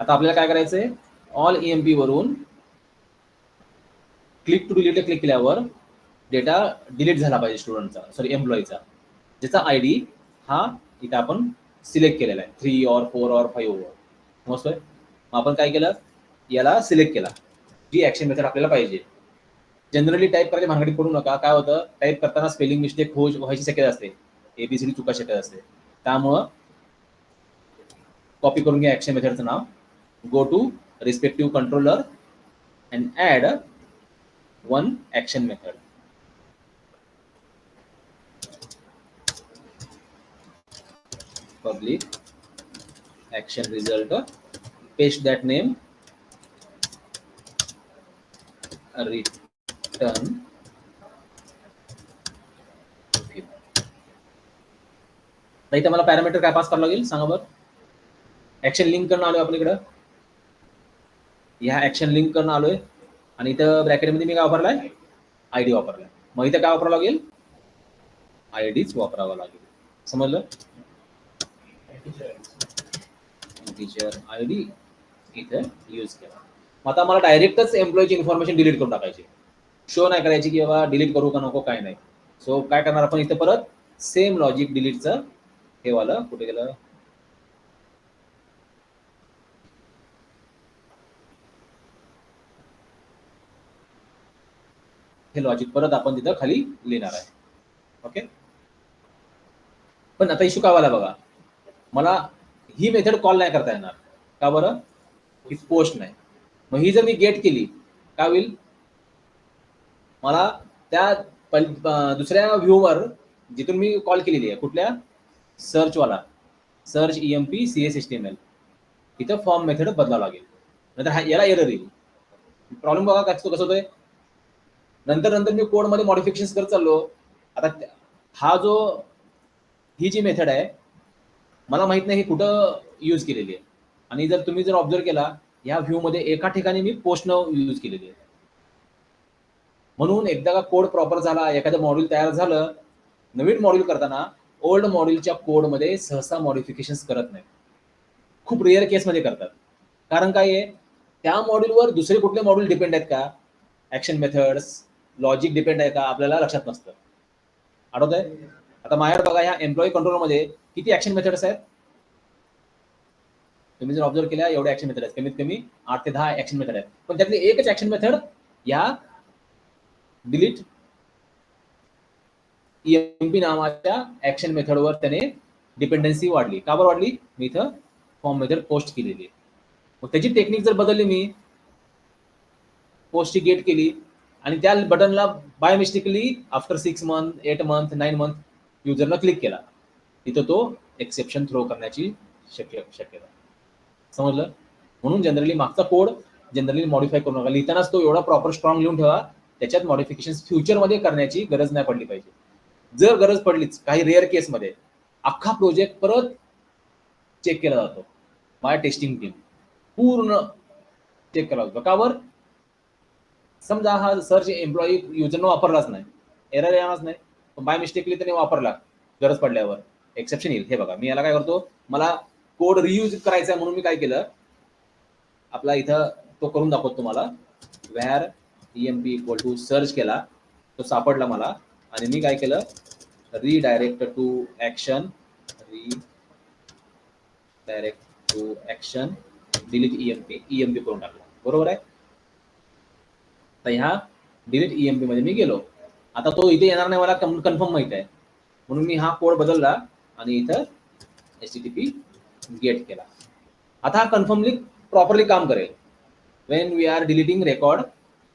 [SPEAKER 1] आता आपल्याला काय करायचंय, ऑल EMP वरून क्लिक टू डिलीट क्लिक केल्यावर डेटा डिलीट झाला पाहिजे स्टुडंटचा, सॉरी एम्प्लॉईचा, ज्याचा ID हा इथे आपण सिलेक्ट केलेला आहे, 3 or 4 or 5 ओव्हर. समजतोय. मग आपण काय केलं, याला सिलेक्ट केला, जी ऍक्शन मेथड आपल्याला पाहिजे. जनरली टाईप करायची भानगडीत पडू नका. काय होतं, टाईप करताना स्पेलिंग मिस्टेक व्हायची शक्यता असते, ABCD चुका शक्यता असते. त्यामुळं कॉपी करून घ्या ऍक्शन मेथडचं नाव, go to respective controller and add one action method. Public action result, paste that name, return. इथं मला पॅरामीटर काय पास करावं लागेल सांगा बरं. ऍक्शन लिंक करणं आलोय आपण इकडं, ह्या ऍक्शन लिंक करणं आलोय, आणि इथं ब्रॅकेटमध्ये मी काय वापरलाय, ID वापरलाय. मग इथं काय वापरावं लागेल, IDच वापरावा लागेल. समजलं. टीचर ID इथे यूज केला. आता मला डायरेक्टच एम्प्लॉईची इन्फॉर्मेशन डिलीट करून टाकायची, शो नाही करायची की बाबा डिलीट करू का नको, काय नाही. सो काय करणार आपण इथे परत सेम लॉजिक डिलीटचं हे वाला कुठे गेलं, हे लॉजिक परत आपण तिथं खाली लिहिणार आहे. ओके. पण आता इश्यू काय वाला बघा, मला ही मेथड कॉल नाही करता येणार. का बरं, ही पोस्ट नाही. मग ही जर मी गेट केली काय होईल, मला त्या दुसऱ्या व्ह्यूवर जिथून मी कॉल केलेली आहे, कुठल्या सर्चवाला, सर्च EMP CSHTML, इथं फॉर्म मेथड बदलावं लागेल, नंतर याला एरर येईल. प्रॉब्लेम बघा कसं होतोय, नंतर मी कोडमध्ये मॉडिफिकेशन करत चाललो. आता हा जो ही जी मेथड आहे मला माहित नाही ही कुठं यूज केलेली आहे, आणि तुम्ही जर ऑब्झर्व केला या व्ह्यू मध्ये एका ठिकाणी मी पोस्टनं यूज केलेली आहे. म्हणून एकदा का कोड प्रॉपर झाला, एखादं मॉड्यूल तयार झालं, नवीन मॉड्यूल करताना ओल्ड मॉड्यूलच्या कोडमध्ये सहसा मॉडिफिकेशन करत नाही, खूप रेअर केसमध्ये करतात. कारण काय आहे, त्या मॉड्यूलवर दुसरे कुठले मॉड्यूल डिपेंड आहेत का, ऍक्शन मेथड्स लॉजिक डिपेंड आहे का, आपल्याला लक्षात नसतं. आठवत आहे. आता माझ्याकडे बघा, ह्या एम्प्लॉई कंट्रोलमध्ये किती ऍक्शन मेथड्स आहेत, तुम्ही जर ऑब्झर्व केल्या एवढे ऍक्शन मेथड आहेत, कमीत कमी 8 ते 10 ऍक्शन मेथड आहेत. पण त्यातली एकच ऍक्शन मेथड या डिलीट EMP नावाच्या ऍक्शन मेथडवर त्याने डिपेंडन्सी वाढली. का बरं वाढली, मी इथं फॉर्म मेथड पोस्ट केलेली आहे. मग त्याची टेक्निक जर बदलली, मी पोस्टची गेट केली आणि त्या बटनला by mistakenly after 6 month 8 month 9 month युजरनं क्लिक केला, तिथं तो एक्सेप्शन थ्रो करण्याची शक्यता. समजलं. म्हणून जनरली मागचा कोड जनरली मॉडिफाय करू नका, लिहितानाच तो एवढा प्रॉपर स्ट्रॉंग लिहून ठेवा त्याच्यात मॉडिफिकेशन फ्युचरमध्ये करण्याची गरज नाही पडली पाहिजे. जर गरज पडलीच काही रेअर केसमध्ये अख्खा प्रोजेक्ट परत चेक केला जातो. माझ्या टेस्टिंग टीम पूर्ण चेक केला जातो. का बरं? समजा हा सर्च एम्प्लॉई युजरनं वापरलाच नाही, एरर येणारच नाही, बाय मिस्टेकली त्याने वापरला गरज पडल्यावर एक्सेप्शन येईल. हे बघा, मी याला काय करतो, मला कोड रियूज करायचा आहे म्हणून मी काय केलं, आपला इथं तो करून दाखवतो तुम्हाला. Where emp equal to search केला, तो सापडला मला, आणि मी काय केलं, redirect to action, redirect to action delete emp करून टाकला. बरोबर आहे. तर ह्या डिलीट emp मध्ये मी गेलो. आता तो इथे येणार नाही, मला कन्फर्म माहित आहे, म्हणून मी हा कोड बदलला आणि इथं http गेट केला. आता हा कन्फर्मली प्रॉपरली काम करेल when we are deleting record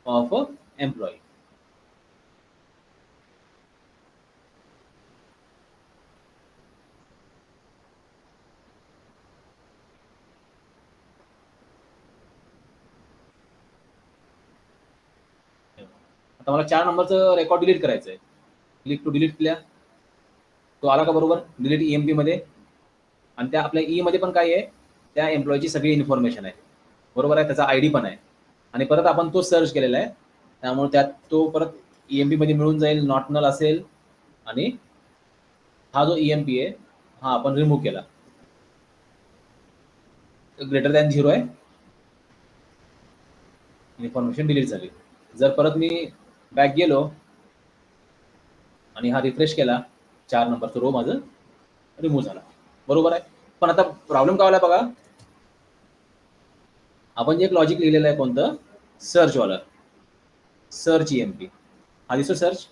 [SPEAKER 1] of employee. आता मला 4 नंबरचं रेकॉर्ड डिलीट करायचं आहे. क्लिक टू डिलीट केल्या, तो आला का बरोबर डिलीट emp मध्ये, आणि त्या आपल्या ई मध्ये पण काय आहे, त्या एम्प्लॉयची सगळी इन्फॉर्मेशन आहे. बरोबर आहे, त्याचा आयडी पण आहे, आणि परत आपण तो सर्च केलेला आहे, त्यामुळे त्यात तो परत emp मध्ये मिळून जाईल, नॉट नल असेल, आणि हा जो emp आहे हा आपण रिमूव्ह केला, ग्रेटर दॅन 0 आहे, इन्फॉर्मेशन डिलीट झाली. जर परत मी बॅक गेलो आणि हा रिफ्रेश केला, 4 नंबरचं रो माझं रिमूव्ह झाला. बरोबर आहे. पण आता प्रॉब्लेम काय आला बघा, आपण जे एक लॉजिक लिहिलेलं आहे कोणतं, सर्चवालं, सर्च emp, हा दिसतो सर्च.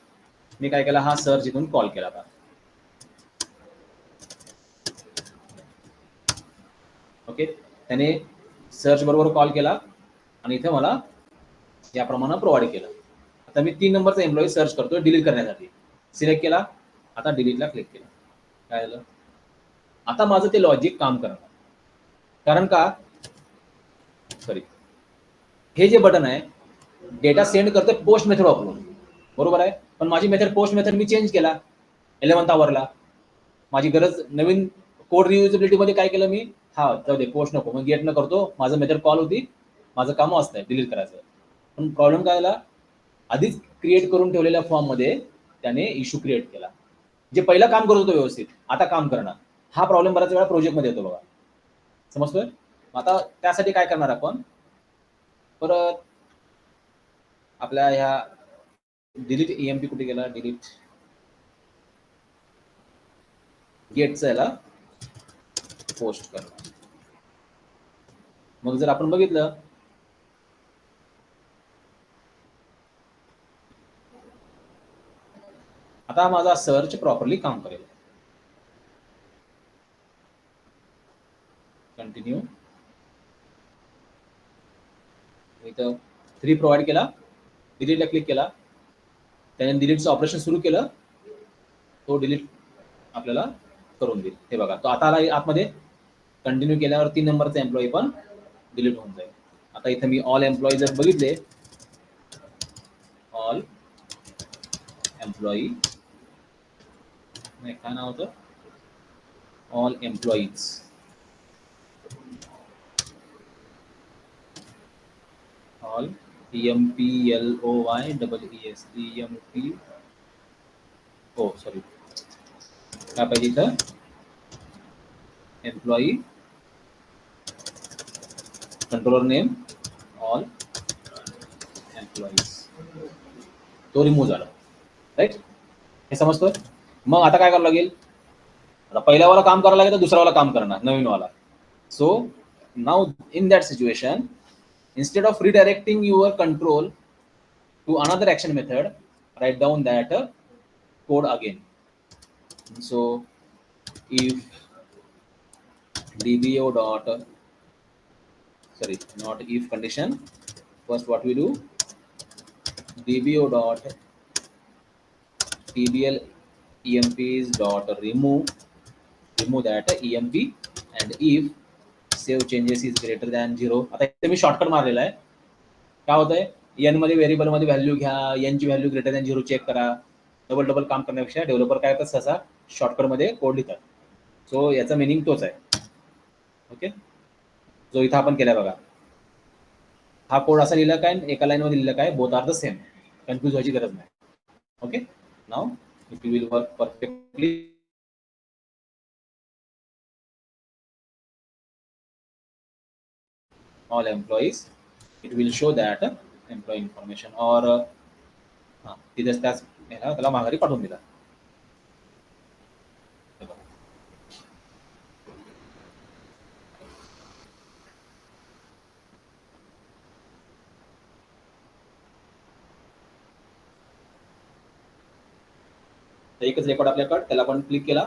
[SPEAKER 1] मी काय केला, हा सर्च इथून कॉल केला आता. ओके, त्याने सर्च बरोबर कॉल केला आणि इथे मला याप्रमाणे प्रोव्हाइड केलं. आता मी 3 नंबरचा एम्प्लॉई सर्च करतोय डिलीट करण्यासाठी, सिलेक्ट केला, आता डिलीटला क्लिक केलं, काय झालं, आता माझं ते लॉजिक काम करणार. कारण का, सॉरी, हे जे बटन आहे डेटा सेंड करते पोस्ट मेथड वापरून, बरोबर आहे. पण माझी मेथड पोस्ट मेथड मी चेंज केला 11th आवरला, माझी गरज नवीन कोड रियुजेबिलिटी मध्ये काय केलं मी, हा जाऊ दे पोस्ट नको, मग गेट न करतो, माझं मेथड कॉल होती, माझं काम असतंय डिलीट करायचं. पण प्रॉब्लेम काय आला, आधीच क्रिएट करून ठेवलेल्या फॉर्म मध्ये त्याने इश्यू क्रिएट केला, जे पहिलं काम करत होतो व्यवस्थित, आता काम करणार. हा प्रॉब्लेम बऱ्याच वेळा प्रोजेक्टमध्ये येतो बघा, समजतोय. आता त्यासाठी काय करणार आपण, परत आपल्या ह्या डिलीट emp कुठे गेला, डिलीट गेटचा याला पोस्ट करणार. मग जर आपण बघितलं, आता माझा सर्च प्रॉपरली काम करेल. कंटिन्यू, इथं 3 प्रोव्हाइड केला, डिलीटला क्लिक केला, त्याने डिलीटचं ऑपरेशन सुरू केलं, तो डिलीट आपल्याला करून देईल. हे बघा, तो आता आला आतमध्ये, कंटिन्यू केल्यावर 3 नंबरचा एम्प्लॉई पण डिलीट होऊन जाईल. आता इथं मी ऑल एम्प्लॉई जर बघितले, ऑल एम्प्लॉई, नाही काय नाव होतं, all employees, all EMPLOYEES EMP, हो सॉरी, काय पाहिजे इथं, employee controller name all employees, तो रिमूव्ह झाला. राईट, हे समजतोय. मग आता काय करावं लागेल, आता पहिल्यावाला काम करायला लागेल तर दुसऱ्यावाला काम करणार, नवीनवाला. So now in that situation, instead of redirecting your control to another action method, write down that code again. So if dbo dot, sorry, not if condition, first what we do, dbo dot tbl emps dot remove that emp, and if save changes is greater than 0. आता इथे मी shortcut मारलेला आहे, काय होतंय, N मध्ये variable मध्ये value घ्या, N ची व्हॅल्यू ग्रेटर दॅन 0 चेक करा. डबल काम करण्यापेक्षा डेव्हलपर काय करतात, सहसा शॉर्टकट मध्ये कोड लिहितात. सो याचा मिनिंग तोच आहे. ओके, जो इथं आपण केलाय बघा, हा कोड असा लिहिला काय, एका लाईन मध्ये लिहिला काय, both are the same. Confuse व्हायची गरज नाही. Okay, now it will work perfectly. All employees, it will show that employee information, or तिथेच त्याच त्याला माघारी पाठवून दिला. एकच रेकॉर्ड आपल्याकडे, त्याला आपण क्लिक केला,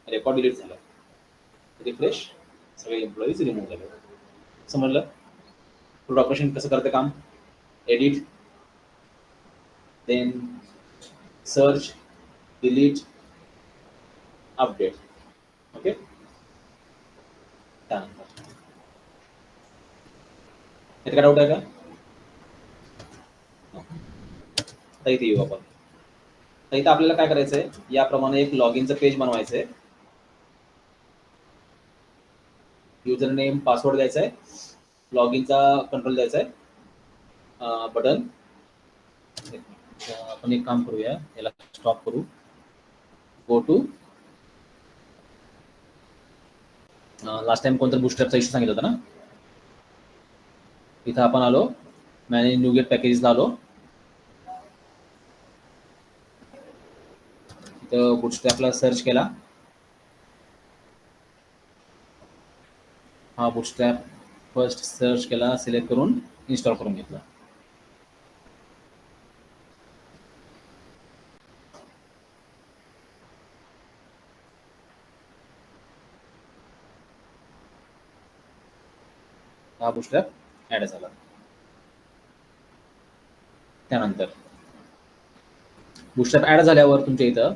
[SPEAKER 1] रेकॉर्ड डिलीट झाला. रिफ्रेश, सगळे एम्प्लॉईज रिमूव्ह झाले. समजलं पुढे ऑपरेशन कसं करते काम. Edit, then search, delete, update. Okay, त्यानंतर काय डाऊट आहे का. आता इथे येऊ आपण. तर इथं आपल्याला काय करायचंय, याप्रमाणे एक लॉग इनचं पेज बनवायचं आहे. युजर नेम, पासवर्ड द्यायचा आहे, लॉग इनचा कंट्रोल द्यायचा आहे, बटन. आपण एक काम करूया, याला स्टॉप करू. गो टू, लास्ट टाइम कोणतं बूटस्ट्रॅपचा इश्यू सांगितलं होतं ना. इथं आपण आलो, मॅनेज न्यूगेट पॅकेजेसला आलो. इथं बूटस्ट्रॅपला सर्च केला. हा बूटस्ट्रॅप फर्स्ट सर्च केला, सिलेक्ट करून इन्स्टॉल करून घेतला. हा बूटस्ट्रॅप ॲड झाला. त्यानंतर बूटस्ट्रॅप ॲड झाल्यावर तुमच्या इथं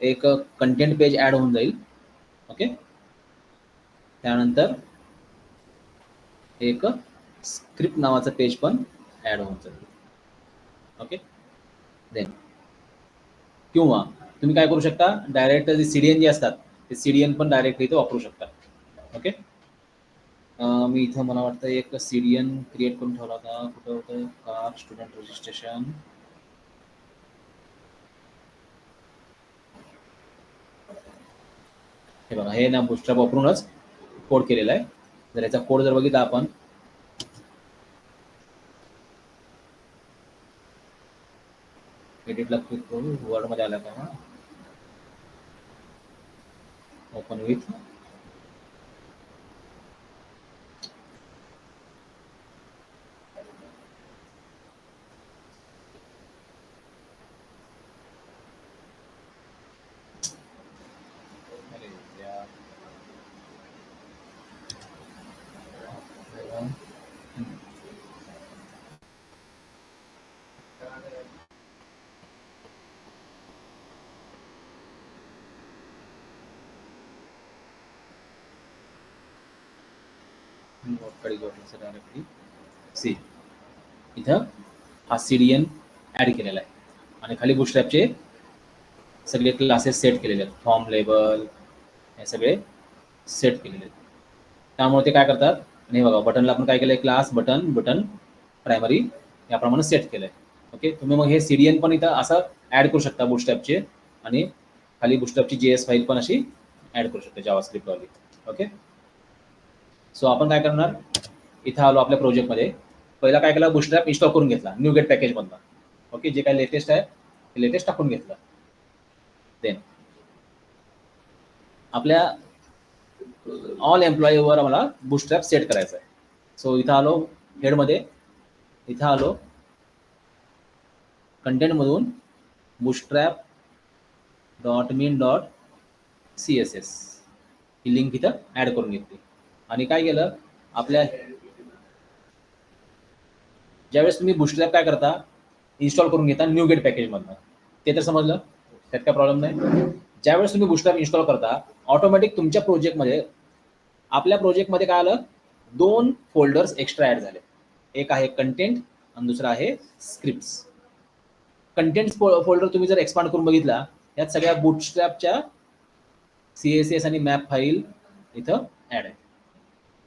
[SPEAKER 1] एक कंटेंट पेज ॲड होऊन जाईल. ओके, त्यानंतर एक स्क्रिप्ट नावाचं पेज पण ॲड होऊन जाईल. ओके, देन किंवा तुम्ही काय करू शकता, डायरेक्ट जे सीडीएन जे असतात ते सीडीएन पण डायरेक्ट इथे वापरू शकता. ओके, मी इथं मला वाटतं एक सीडीएन क्रिएट करून ठेवला होता. कुठं होतं, कार स्टुडंट रजिस्ट्रेशन. हे बघा, हे ना बूटस्ट्रॅप वापरूनच कोड केलेला आहे. जर याचा कोड जर बघितला आपण, एडिटला क्लिक करू, वर्डमध्ये आला का, ओपन विथ. डायरेक्टली सी, इथं हा सीडीएन ॲड केलेला आहे आणि खाली बूटस्ट्रॅपचे सगळे क्लासेस सेट केलेले आहेत. फॉर्म, लेबल, हे सगळे सेट केलेले आहेत. त्यामुळे ते काय करतात, आणि बघा बटनला आपण काय केलंय, क्लास बटन, बटन प्रायमरी याप्रमाणे सेट केलंय. ओके, तुम्ही मग हे सीडीएन पण इथं असं ॲड करू शकता बूटस्ट्रॅपचे, आणि खाली बूटस्ट्रॅपची JS फाईल पण अशी ॲड करू शकता जावास्क्रिप्टवाली. ओके, सो आपण काय करणार, इथं आलो आपल्या प्रोजेक्टमध्ये. पहिला काय केला, बूटस्ट्रॅप इन्स्टॉल करून घेतला न्यूगेट पॅकेजमधला. ओके, जे काय लेटेस्ट आहे ते लेटेस्ट टाकून घेतलं. देन आपल्या ऑल एम्प्लॉईवर मला बूटस्ट्रॅप सेट करायचा आहे. सो इथं आलो हेडमध्ये, इथं आलो कंटेंटमधून बूटस्ट्रॅप .min.css ही लिंक इथं ॲड करून घेतली. आणि काय केलं, आपल्या ज्यावेळेस तुम्ही बूटस्ट्रॅप काय करता, इन्स्टॉल करून घेता न्यूगेट पॅकेजमधनं, ते तर समजलं, त्यात काय प्रॉब्लेम नाही. ज्यावेळेस तुम्ही बूटस्ट्रॅप इन्स्टॉल करता, ऑटोमॅटिक तुमच्या प्रोजेक्टमध्ये, आपल्या प्रोजेक्टमध्ये काय आलं, 2 फोल्डर्स एक्स्ट्रा ॲड झाले. एक आहे कंटेंट आणि दुसरा आहे स्क्रिप्ट्स. कंटेंट फोल्डर तुम्ही जर एक्सपांड करून बघितला, यात सगळ्या बूटस्ट्रॅपच्या CSS आणि मॅप फाईल इथं ऍड आहे,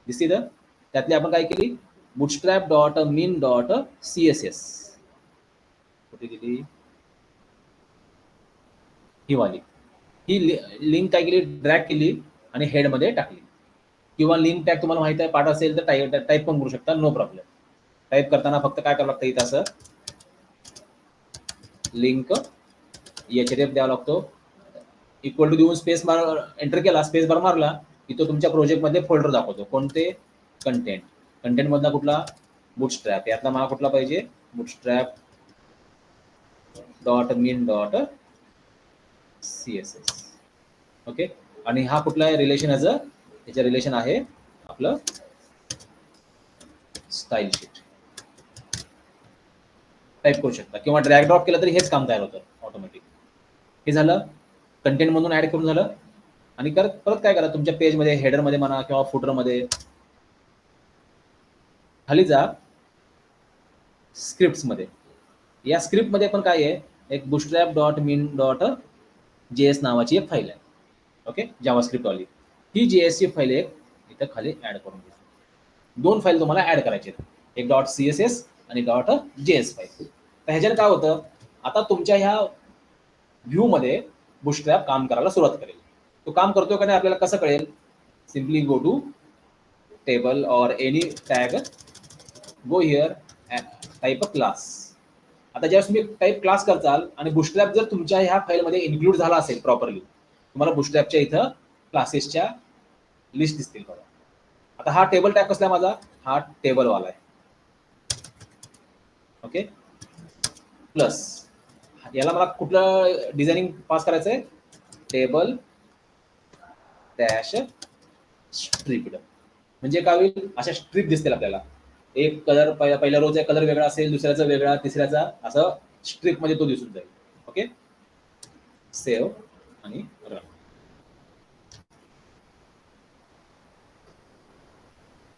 [SPEAKER 1] दिसते इथं. त्यातली आपण काय केली, bootstrap dot min dot CSS कुठे गेली, ही वाली, ही लिंक काय केली, ड्रॅग केली आणि हेडमध्ये टाकली. किंवा लिंक टॅग तुम्हाला माहिती आहे पाठ असेल तर टाईप पण करू शकता, नो प्रॉब्लेम. टाईप करताना फक्त काय करावं लागतं, इथं असं लिंक HTTP द्यावा लागतो, इक्वल टू देऊन स्पेस बार एंटर केला, स्पेस बार मारला की तो तुमच्या प्रोजेक्टमध्ये फोल्डर दाखवतो. कोणते, कंटेंट. कंटेंट मधला कुठला, बूटस्ट्रॅप. यातला मला कुठला पाहिजे, bootstrap dot min dot CSS. Okay. आणि हा कुठला आहे रिलेशन, याचं रिलेशन आहे आपलं स्टाईल शीट. टाईप करू शकता किंवा ड्रॅग ड्रॉप केलं तरी हेच काम तयार होतं ऑटोमॅटिक. हे झालं कंटेंट मधून ऍड करून झालं. आणि परत काय करा, तुमच्या पेजमध्ये हेडरमध्ये म्हणा किंवा फुटरमध्ये खाली जा, स्क्रिप्ट्समध्ये. या स्क्रिप्टमध्ये पण काय आहे, एक bootstrap dot min dot JS नावाची एक फाईल आहे. ओके, जावास्क्रिप्ट वाली. ही JS ची फाईल एक इथं खाली ऍड करून घ्या. 2 फाईल तुम्हाला ऍड करायचे आहेत, एक डॉट CSS आणि डॉट JS फाईल. तर ह्याच्याने काय होतं, आता तुमच्या ह्या व्ह्यू मध्ये बुटस्ट्रॅप काम करायला सुरुवात करेल. तो काम करतो का नाही आपल्याला कसं कळेल, सिम्पली गो टू टेबल और any tag, go here, type a class. आता ज्यावेळेस तुम्ही टाईप क्लास करताल आणि बुटस्ट्रॅप जर तुमच्या ह्या फाईलमध्ये इन्क्लूड झाला असेल प्रॉपरली, तुम्हाला बुटस्ट्रॅपच्या इथं क्लासेसच्या लिस्ट दिसतील बघा. आता हा टेबल टॅग कसला माझा, हा टेबलवाला आहे. ओके, प्लस याला मला कुठलं डिझायनिंग पास करायचं आहे, टेबल डॅश स्ट्रिप्ड. म्हणजे काय होईल, अशा स्ट्रिप दिसतील आपल्याला. एक कलर पहिल्या रोचा कलर वेगळा असेल, दुसऱ्याचा वेगळा, तिसऱ्याचा, असं स्ट्रिप मध्ये तो दिसून जाईल. ओके, सेव्ह आणि रन.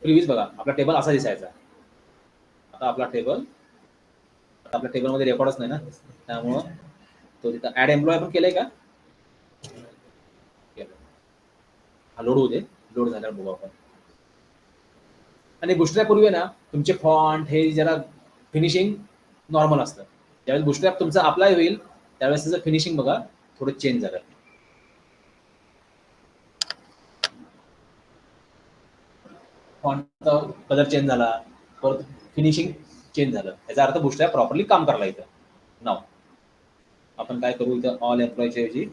[SPEAKER 1] प्रिव्ह्यूज बघा, आपला टेबल असा दिसायचा. आता आपला टेबलमध्ये रेकॉर्डच नाही ना, त्यामुळं तो तिथं ऍड एम्प्लॉय आपण केलंय का, हा लोड होऊ दे, लोड झाल्यावर बघू आपण. आणि बुटस्ट्रॅप पूर्वी ना तुमचे फॉन्ट हे जरा फिनिशिंग नॉर्मल असतं. ज्यावेळेस बुटस्ट्रॅप तुमचा अप्लाय होईल त्यावेळेस त्याचं फिनिशिंग बघा थोडं चेंज झालं. फॉन्टचा कलर चेंज झाला, परत फिनिशिंग चेंज झालं, याचा अर्थ बुटस्ट्रॅप प्रॉपरली काम करायला इथं. नाव आपण काय करू, इथं ऑल एम्प्लॉयच्या ऐवजी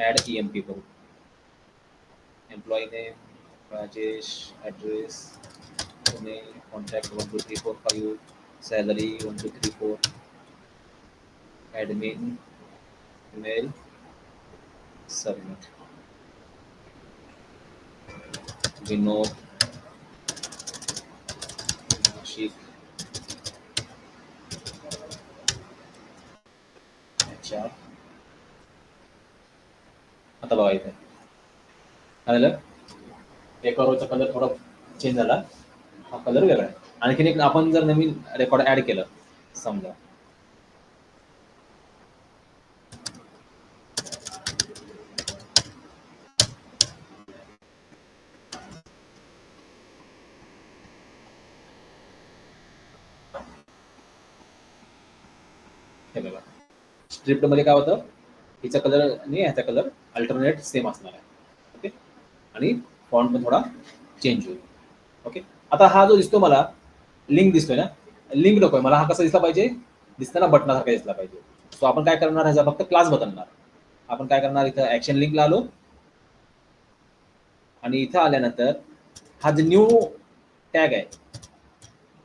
[SPEAKER 1] ऍड EMP करू. Employee name Rajesh, address Pune, contact 1 2 3 4 5, salary 1 2 3 4, admin, email, submit. Vinod, Nashik, HR. आता बघा इथे झालं, एका रोचा कलर थोडा चेंज झाला, हा कलर वेगळा आहे. आणखीन एक आपण जर नवीन रेकॉर्ड ऍड केलं समजा, हे बघा स्ट्रिप्ट मध्ये काय होतं, हिचा कलर आणि ह्याचा कलर अल्टरनेट सेम असणार आहे. ओके, आणि फॉन्ट पण थोडा चेंज होईल. ओके, आता हा जो दिसतो मला लिंक दिसतोय ना, लिंक नकोय मला, हा कसा दिसला पाहिजे, दिसताना बटनासारखा दिसला पाहिजे. सो आपण काय करणार, ह्याचा फक्त क्लास बदलणार. आपण काय करणार, इथं ऍक्शन लिंकला आलो आणि इथं आल्यानंतर हा जो न्यू टॅग आहे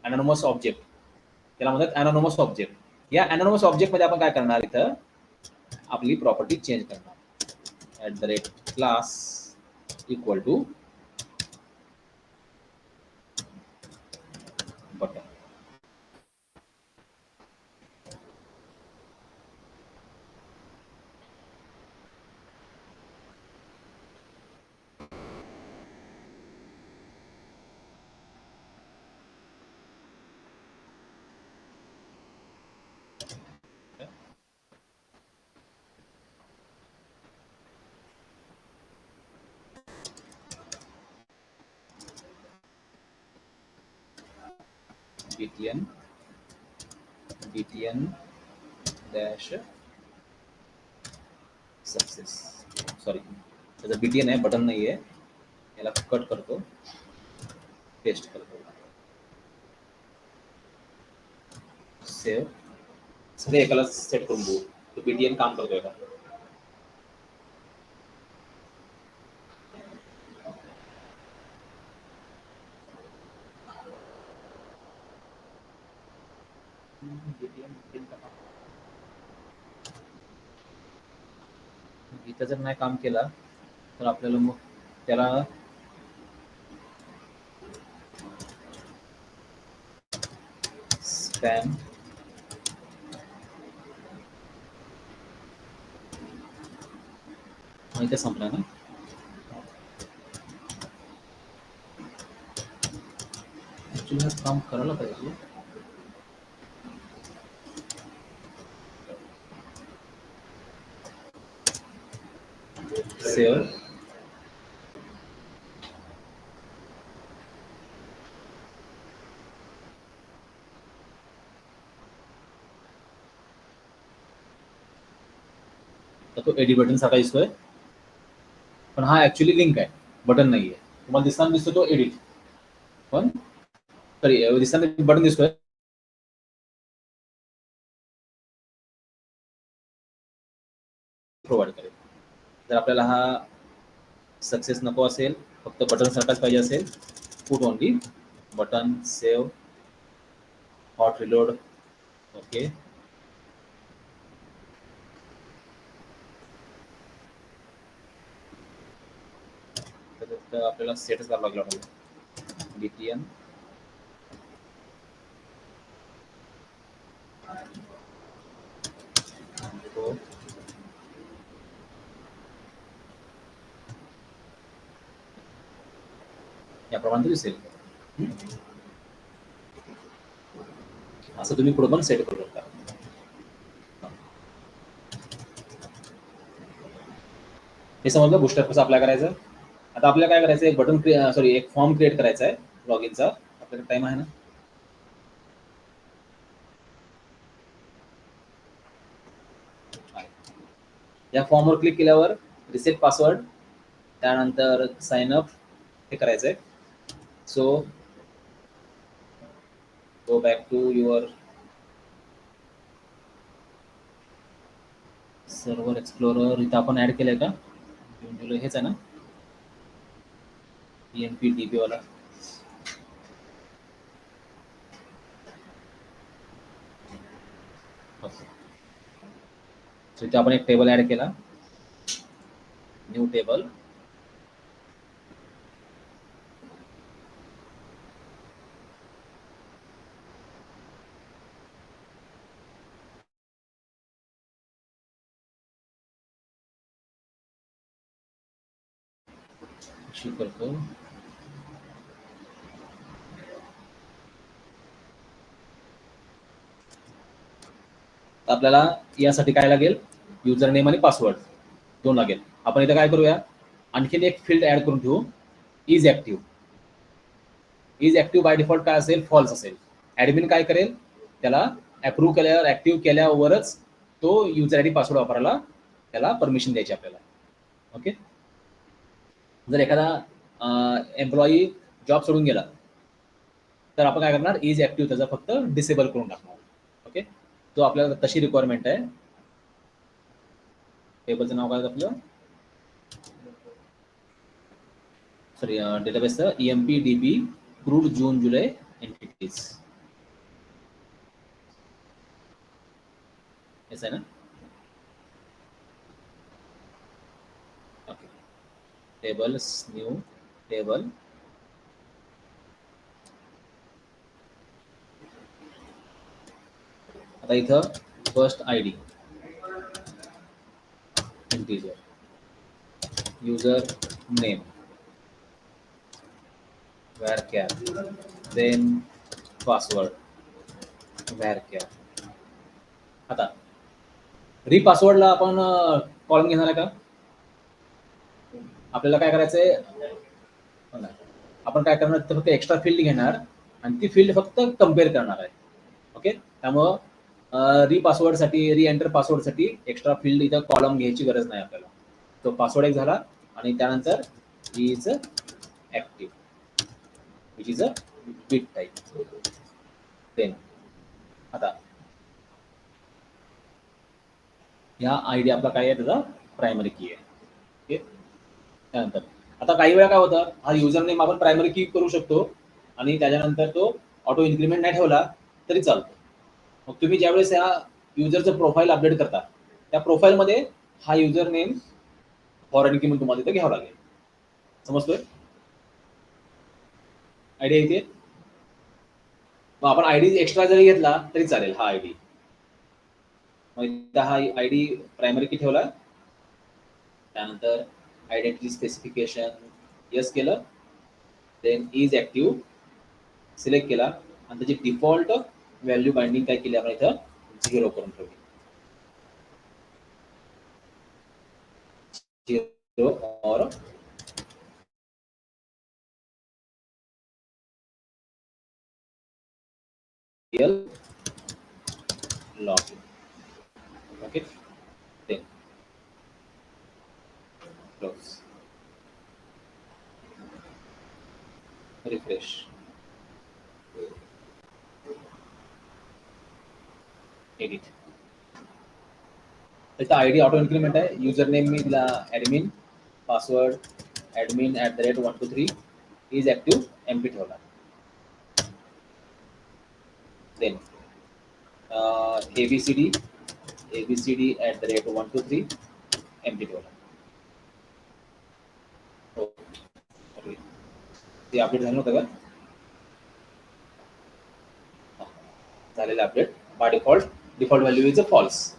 [SPEAKER 1] अनोनमस ऑब्जेक्ट, त्याला म्हणतात अनोनमस ऑब्जेक्ट. या अनोनमस ऑब्जेक्ट मध्ये आपण काय करणार, इथं आपली प्रॉपर्टी चेंज करणार, @class equal to button. btn btn dash success. Sorry, त्याचं btn आहे, बटन नाही आहे. याला कट करतो, पेस्ट करतो, सेव्ह. सगळे एकाला सेट करून बघू तो btn काम करतोय का. इथं जर नाही काम केला तर आपल्याला मग त्याला स्पॅम इथे संपला ना. ऍक्च्युली हा काम करायला पाहिजे. सेव्ह. तर तो एडिट बटन सारखा दिसतोय, पण हा ऍक्च्युली लिंक आहे, बटन नाहीये. तुम्हाला दिसताना दिसतो तो एडिट, पण सॉरी दिसताना बटन दिसतोय. प्रोव्हाइड करेल. जर आपल्याला हा सक्सेस नको असेल, फक्त बटन सारखाच पाहिजे असेल, put only button, save, hot reload. Okay, तर आपल्याला सेटच करावं लागलं btn तो याप्रमाणे दिसेल. असं तुम्ही पुढे पण सेट करू शकता. हे समजलं बुस्टर कसं अप्लाय करायचं. आता आपल्याला काय करायचं, एक बटन सॉरी एक फॉर्म क्रिएट करायचा आहे लॉग इनचा. आपल्याकडे टाइम आहे ना. या फॉर्मवर क्लिक केल्यावर रिसेट पासवर्ड, त्यानंतर साइन अप हे करायचं आहे. So go back to your server explorer. इथं आपण ऍड केलंय का जून जुलै, हेच आहे ना EMP-DB वाला. सो इथे आपण एक टेबल ऍड केला, न्यू टेबल. इश्यू करतो. आपल्याला यासाठी काय लागेल, युजर नेम आणि पासवर्ड दोन लागेल. आपण इथं काय करूया, आणखीन एक फील्ड ऍड करून ठेवू, is active. Is active by default काय असेल, फॉल्स असेल. ऍडमिन काय करेल, त्याला अप्रूव्ह केल्यावर, ऍक्टिव्ह केल्यावरच तो युजर आयडी पासवर्ड वापरायला त्याला परमिशन द्यायची आपल्याला. ओके. जर एखादा एम्प्लॉई जॉब सोडून गेला तर आपण काय करणार, इज ऍक्टिव्ह त्याचा फक्त डिसेबल करून टाकणार. ओके, तो आपल्याला तशी रिक्वायरमेंट आहे. टेबलचं नाव काय आपलं, सॉरी डेटाबेसचं EMP-DB क्रूड जून जुलै एंटिटीज, हेच आहे ना. Okay, tables, new table. आता इथं first ID integer, user name varchar, then password varchar. आता रिपासवर्डला आपण कॉलम घेणार आहे का. आपल्याला काय करायचंय, आपण काय करणार, फक्त एक्स्ट्रा फील्ड घेणार आणि ती फील्ड फक्त कम्पेअर करणार आहे. ओके, त्यामुळं री एंटर पासवर्डसाठी एक्स्ट्रा फील्ड इथं कॉलम घ्यायची गरज नाही आपल्याला. तो पासवर्ड एक झाला आणि त्यानंतर is active which is a bit type. Then आता ह्या आयडी आपला काय आहे, त्याचा प्रायमरी की आहे. ओके, त्यानंतर आता काही वेळा काय होतं, हा युजर नेम आपण प्रायमरी की करू शकतो आणि त्याच्यानंतर तो ऑटो इन्क्रीमेंट नाही ठेवला तरी चालतो. मग तुम्ही ज्यावेळेस ह्या युजरचं प्रोफाईल अपडेट करता, त्या प्रोफाईलमध्ये हा युजर नेम फॉरेन की म्हणून तुम्हाला तिथे घ्यावं लागेल. समजतोय? आयडिया येते? मग आपण आयडी एक्स्ट्रा जरी घेतला तरी चालेल. हा आयडी मग इथं हा आयडी प्रायमरी की ठेवला, त्यानंतर आयडेंटिटी स्पेसिफिकेशन यस केलं, देन इज ऍक्टिव्ह सिलेक्ट केला आणि त्याची डिफॉल्ट व्हॅल्यू बाइंडिंग काय केली आपण इथं 0 करून ठेवली. 0 और real login. Okay, then close, refresh. Edit. त्याचा आयडी ऑटो इन्क्रीमेंट आहे. युजर नेम मी दिला admin, password admin@123, is active empty ठेवला. देन abcd@123 एमपी ठेवला. हो, ते अपडेट झालं नव्हतं का? झालेलं update by default value is a false.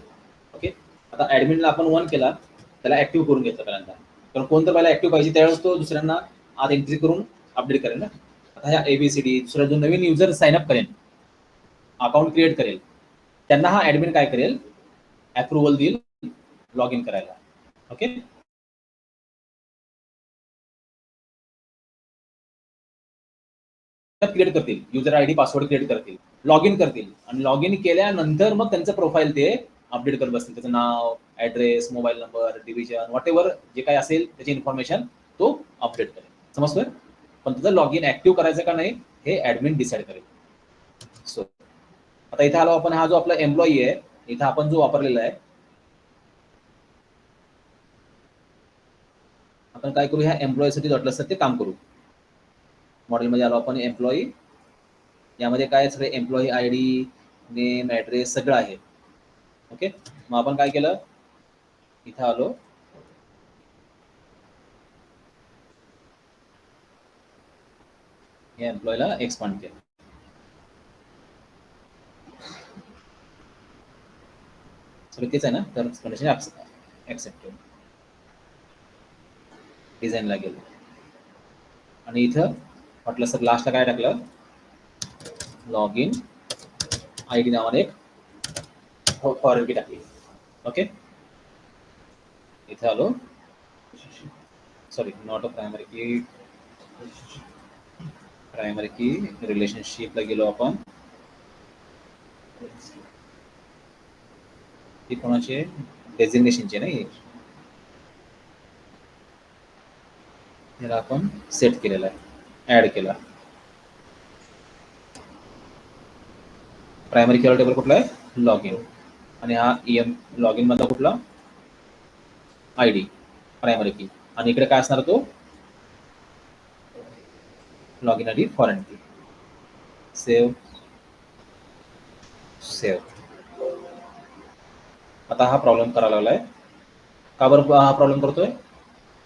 [SPEAKER 1] Okay, आता ऍडमिनला आपण 1 केला, त्याला ऍक्टिव्ह करून घेतलं पहिल्यांदा, कारण कोणतं पहिला ऍक्टिव्ह पाहिजे त्यावेळेस तो दुसऱ्यांना आत एंट्री करून अपडेट करेल ना. आता ह्या एबीसीडी दुसरा जो नवीन युजर साइन अप करेल, अकाउंट क्रिएट करेल, त्यांना हा ऍडमिन काय करेल, अप्रुव्हल देईल लॉग इन करायला. ओके, क्रिएट करतील, युजर आयडी पासवर्ड क्रिएट करतील, लॉग इन करतील आणि लॉग इन केल्यानंतर मग त्यांचं प्रोफाईल ते अपडेट करत बसतील. त्याचं नाव, address, mobile number, division, whatever जे काही असेल त्याची इन्फॉर्मेशन तो अपडेट करेल. समजतोय? पण त्याचं लॉग इन ऍक्टिव्ह करायचं का नाही हे ऍडमिन डिसाईड करेल. सो आता इथे आलो आपण, हा जो आपला एम्प्लॉई आहे इथं आपण जो वापरलेला आहे, आपण काय करू, ह्या एम्प्लॉईसाठी वाटलं असतं ते काम करू. मॉडेलमध्ये आलो आपण, एम्प्लॉई, यामध्ये काय सगळे एम्प्लॉई आयडी, नेम, ऍड्रेस सगळं आहे. ओके, मग आपण काय केलं, इथं आलो, या एम्प्लॉईला एक्सपांड केलं. सगळं तेच आहे ना, टर्म्स कंडिशन ऍक्सेप्ट, डिझाईनला गेलो आणि इथं म्हटलं सर लास्टला काय टाकलं, लॉग इन आयडी नावाने एक फॉरेन की टाकली. ओके, इथं आलो, सॉरी नॉट अ प्रायमरी की रिलेशनशिपला गेलो आपण. ती कोणाची आहे, डेझिग्नेशनची नाही, त्याला आपण सेट केलेला आहे, ऍड केला. प्रायमरी की टेबल कुठला आहे, लॉग इन, आणि हा लॉग इन मधला कुठला, आयडी प्रायमरी की, आणि इकडे काय असणार तो लॉग इन आयडी फॉरेन की. Save save. आता हा प्रॉब्लेम करायला लागलाय. का बरं हा प्रॉब्लेम करतोय,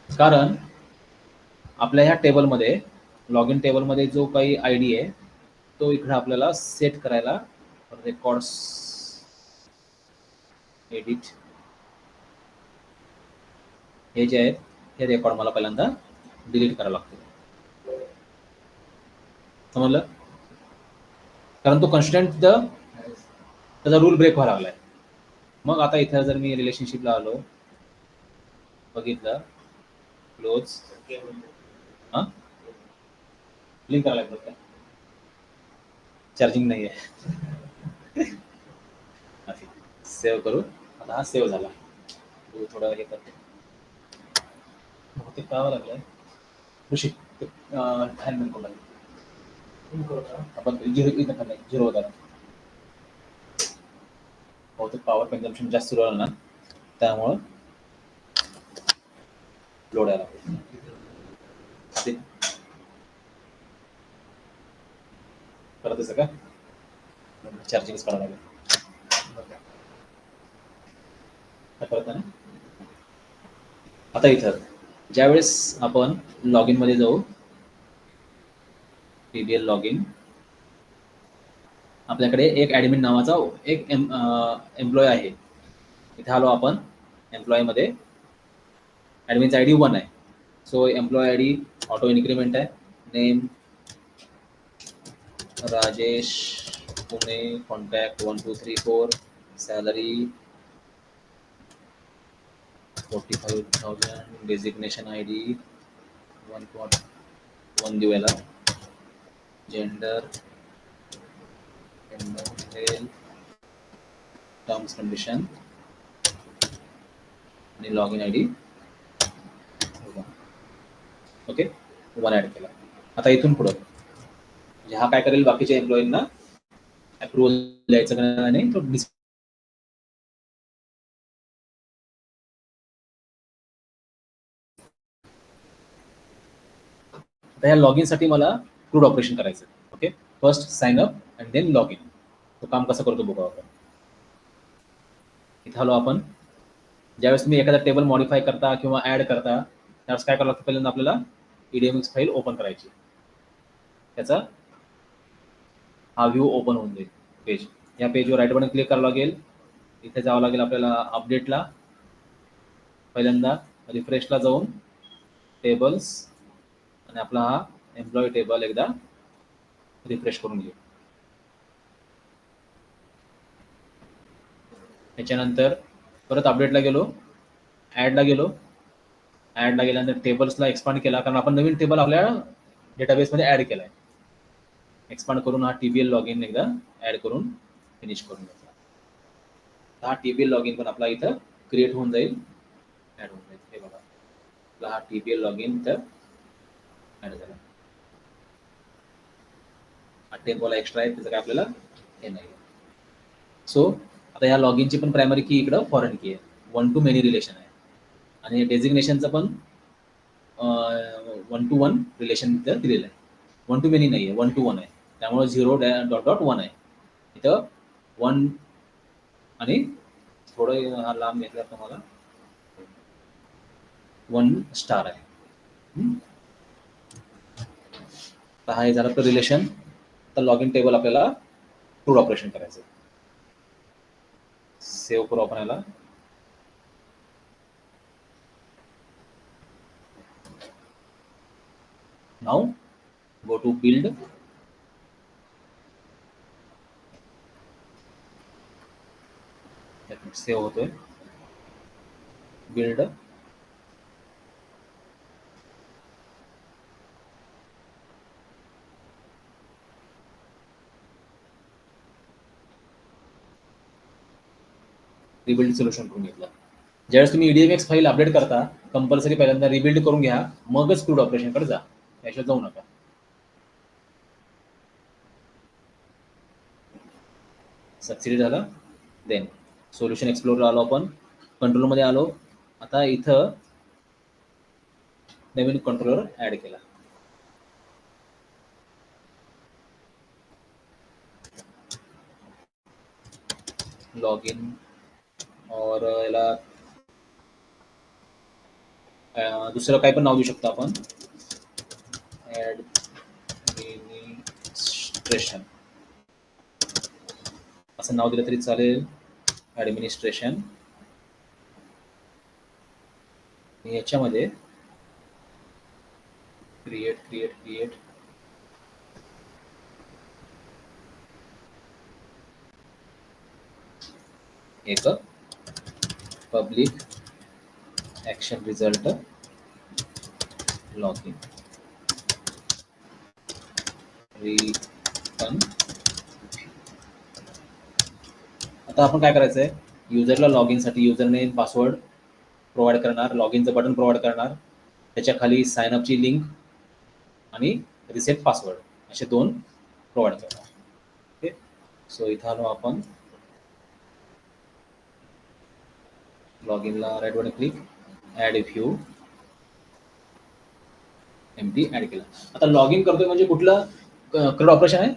[SPEAKER 1] कारण आपल्या ह्या टेबलमध्ये, लॉग इन टेबलमध्ये जो काही आयडी आहे तो इकडे आपल्याला सेट करायला, रेकॉर्ड्स, एडिट, हे जे आहेत हे रेकॉर्ड मला पहिल्यांदा डिलीट करावं लागतं. समजलं? कारण तो कन्स्टंट त्याचा रूल ब्रेक व्हायला लागलाय. मग आता इथं जर मी रिलेशनशिपला आलो, बघितलं, क्लोज, हां लिंक करायला लागतं का, चार्जिंग नाही आहे. सेव्ह करू. आता हा सेव्ह झाला. थोडा हे करते. बहुतेक करावं लागलं ऋषी हँडमेड कोण आपण झिरो होता. बहुतेक पॉवर कन्झम्पशन जास्त सुरू आलं ना, त्यामुळं लोड यायला लागतो. करत असं का चार्जिंग करावं लागेल. करत ना. आता इथं ज्यावेळेस आपण लॉग इन मध्ये जाऊ, पीबीएल लॉग इन, आपल्याकडे एक ऍडमिन नावाचा एक एम्प्लॉय आहे. इथे आलो आपण एम्प्लॉय मध्ये, ऍडमिनचा आयडी 1 आहे. So employee ID auto increment आहे. Name Rajesh Pune, contact 1 2 3 4, salary 45,000, designation ID 1 देऊ याला, जेंडर मेल, टर्म्स कंडिशन आणि log in ID okay 1 add केला. आता इथून पुढं म्हणजे हा काय करेल, बाकीच्या एम्प्लॉईंना अप्रुव्हल द्यायचं का नाही तो आता ह्या लॉग इनसाठी मला क्रूड ऑपरेशन करायचं. Okay, first sign up and then log in. तो काम कसं करतो बघू आपण. इथं आलो आपण. ज्यावेळेस तुम्ही एखादा टेबल मॉडिफाय करता किंवा ऍड करता, त्यावेळेस काय करावं लागतं, पहिल्यांदा आपल्याला EDMX फाईल ओपन करायची. त्याचा हा व्ह्यू ओपन होऊन जाईल पेज. या पेजवर राईट बटन क्लिक करावं लागेल. इथे जावं लागेल आपल्याला अपडेटला. पहिल्यांदा रिफ्रेशला जाऊन टेबल्स आणि आपला हा एम्प्लॉई टेबल एकदा रिफ्रेश करून घेऊ. त्याच्यानंतर परत अपडेटला गेलो, ॲडला गेलो. ॲडला गेल्यानंतर टेबल्सला एक्सपांड केला, कारण आपण नवीन टेबल आपल्या डेटाबेसमध्ये ॲड केला आहे. एक्सपांड करून हा TBL लॉग इन एकदा ॲड करून फिनिश करून घेतला. हा TBL लॉग इन पण आपला इथं क्रिएट होऊन जाईल, ॲड होऊन जाईल. हे बघा, आपला हा TBL लॉग इन इथं ॲड झाला. हा टेबल एक्स्ट्रा आहे, त्याचं काय आपल्याला हे नाही. सो आता ह्या लॉग इनची पण प्रायमरी की इकडं फॉरेन की आहे, 1 to many रिलेशन आहे. आणि डेजिग्नेशनचं पण 1 to 1 रिलेशन इथं दिलेलं आहे. 1 to many नाही आहे, 1 to 1 आहे. त्यामुळे 0.1 आहे इथं. 1 आणि थोडं हा लांब घेतला तुम्हाला 1 स्टार आहे. तर हा हे झालं तर रिलेशन. तर लॉग इन टेबल आपल्याला क्रूड ऑपरेशन करायचं. सेव्ह करू आपण याला. Now go to build. Save होतोय. बिल्ड रिबिल्ड सोल्युशन करून घेतलं. ज्यावेळेस तुम्ही EDMX फाईल अपडेट करता, कंपल्सरी पहिल्यांदा रिबिल्ड करून घ्या, मगच क्रूड ऑपरेशनकडे जा, त्याशिवाय जाऊ नका. सक्सेस झालं. देन सोल्युशन एक्सप्लोरला आलो आपण, कंट्रोलमध्ये आलो. आता इथं नवीन कंट्रोलर ॲड केला. लॉग इन और याला दुसरं काय पण नाव देऊ शकतो आपण, ॲडमिनिस्ट्रेशन असं नाव दिलं तरी चालेल. ॲडमिनिस्ट्रेशन. याच्यामध्ये क्रिएट एक public action result log in return आता आपण काय करायचंय, युजरला लॉग इनसाठी युजर नेम पासवर्ड प्रोव्हाइड करणार, लॉग इनचं बटन प्रोव्हाइड करणार, त्याच्या खाली साइन अपची लिंक आणि रिसेट पासवर्ड असे 2 प्रोव्हाइड करणार. ओके, सो इथं आलो आपण लॉग इनला, right button click, add if you empty add केलं. आता लॉग इन करतोय म्हणजे कुठलं क्रेड ऑपरेशन आहे,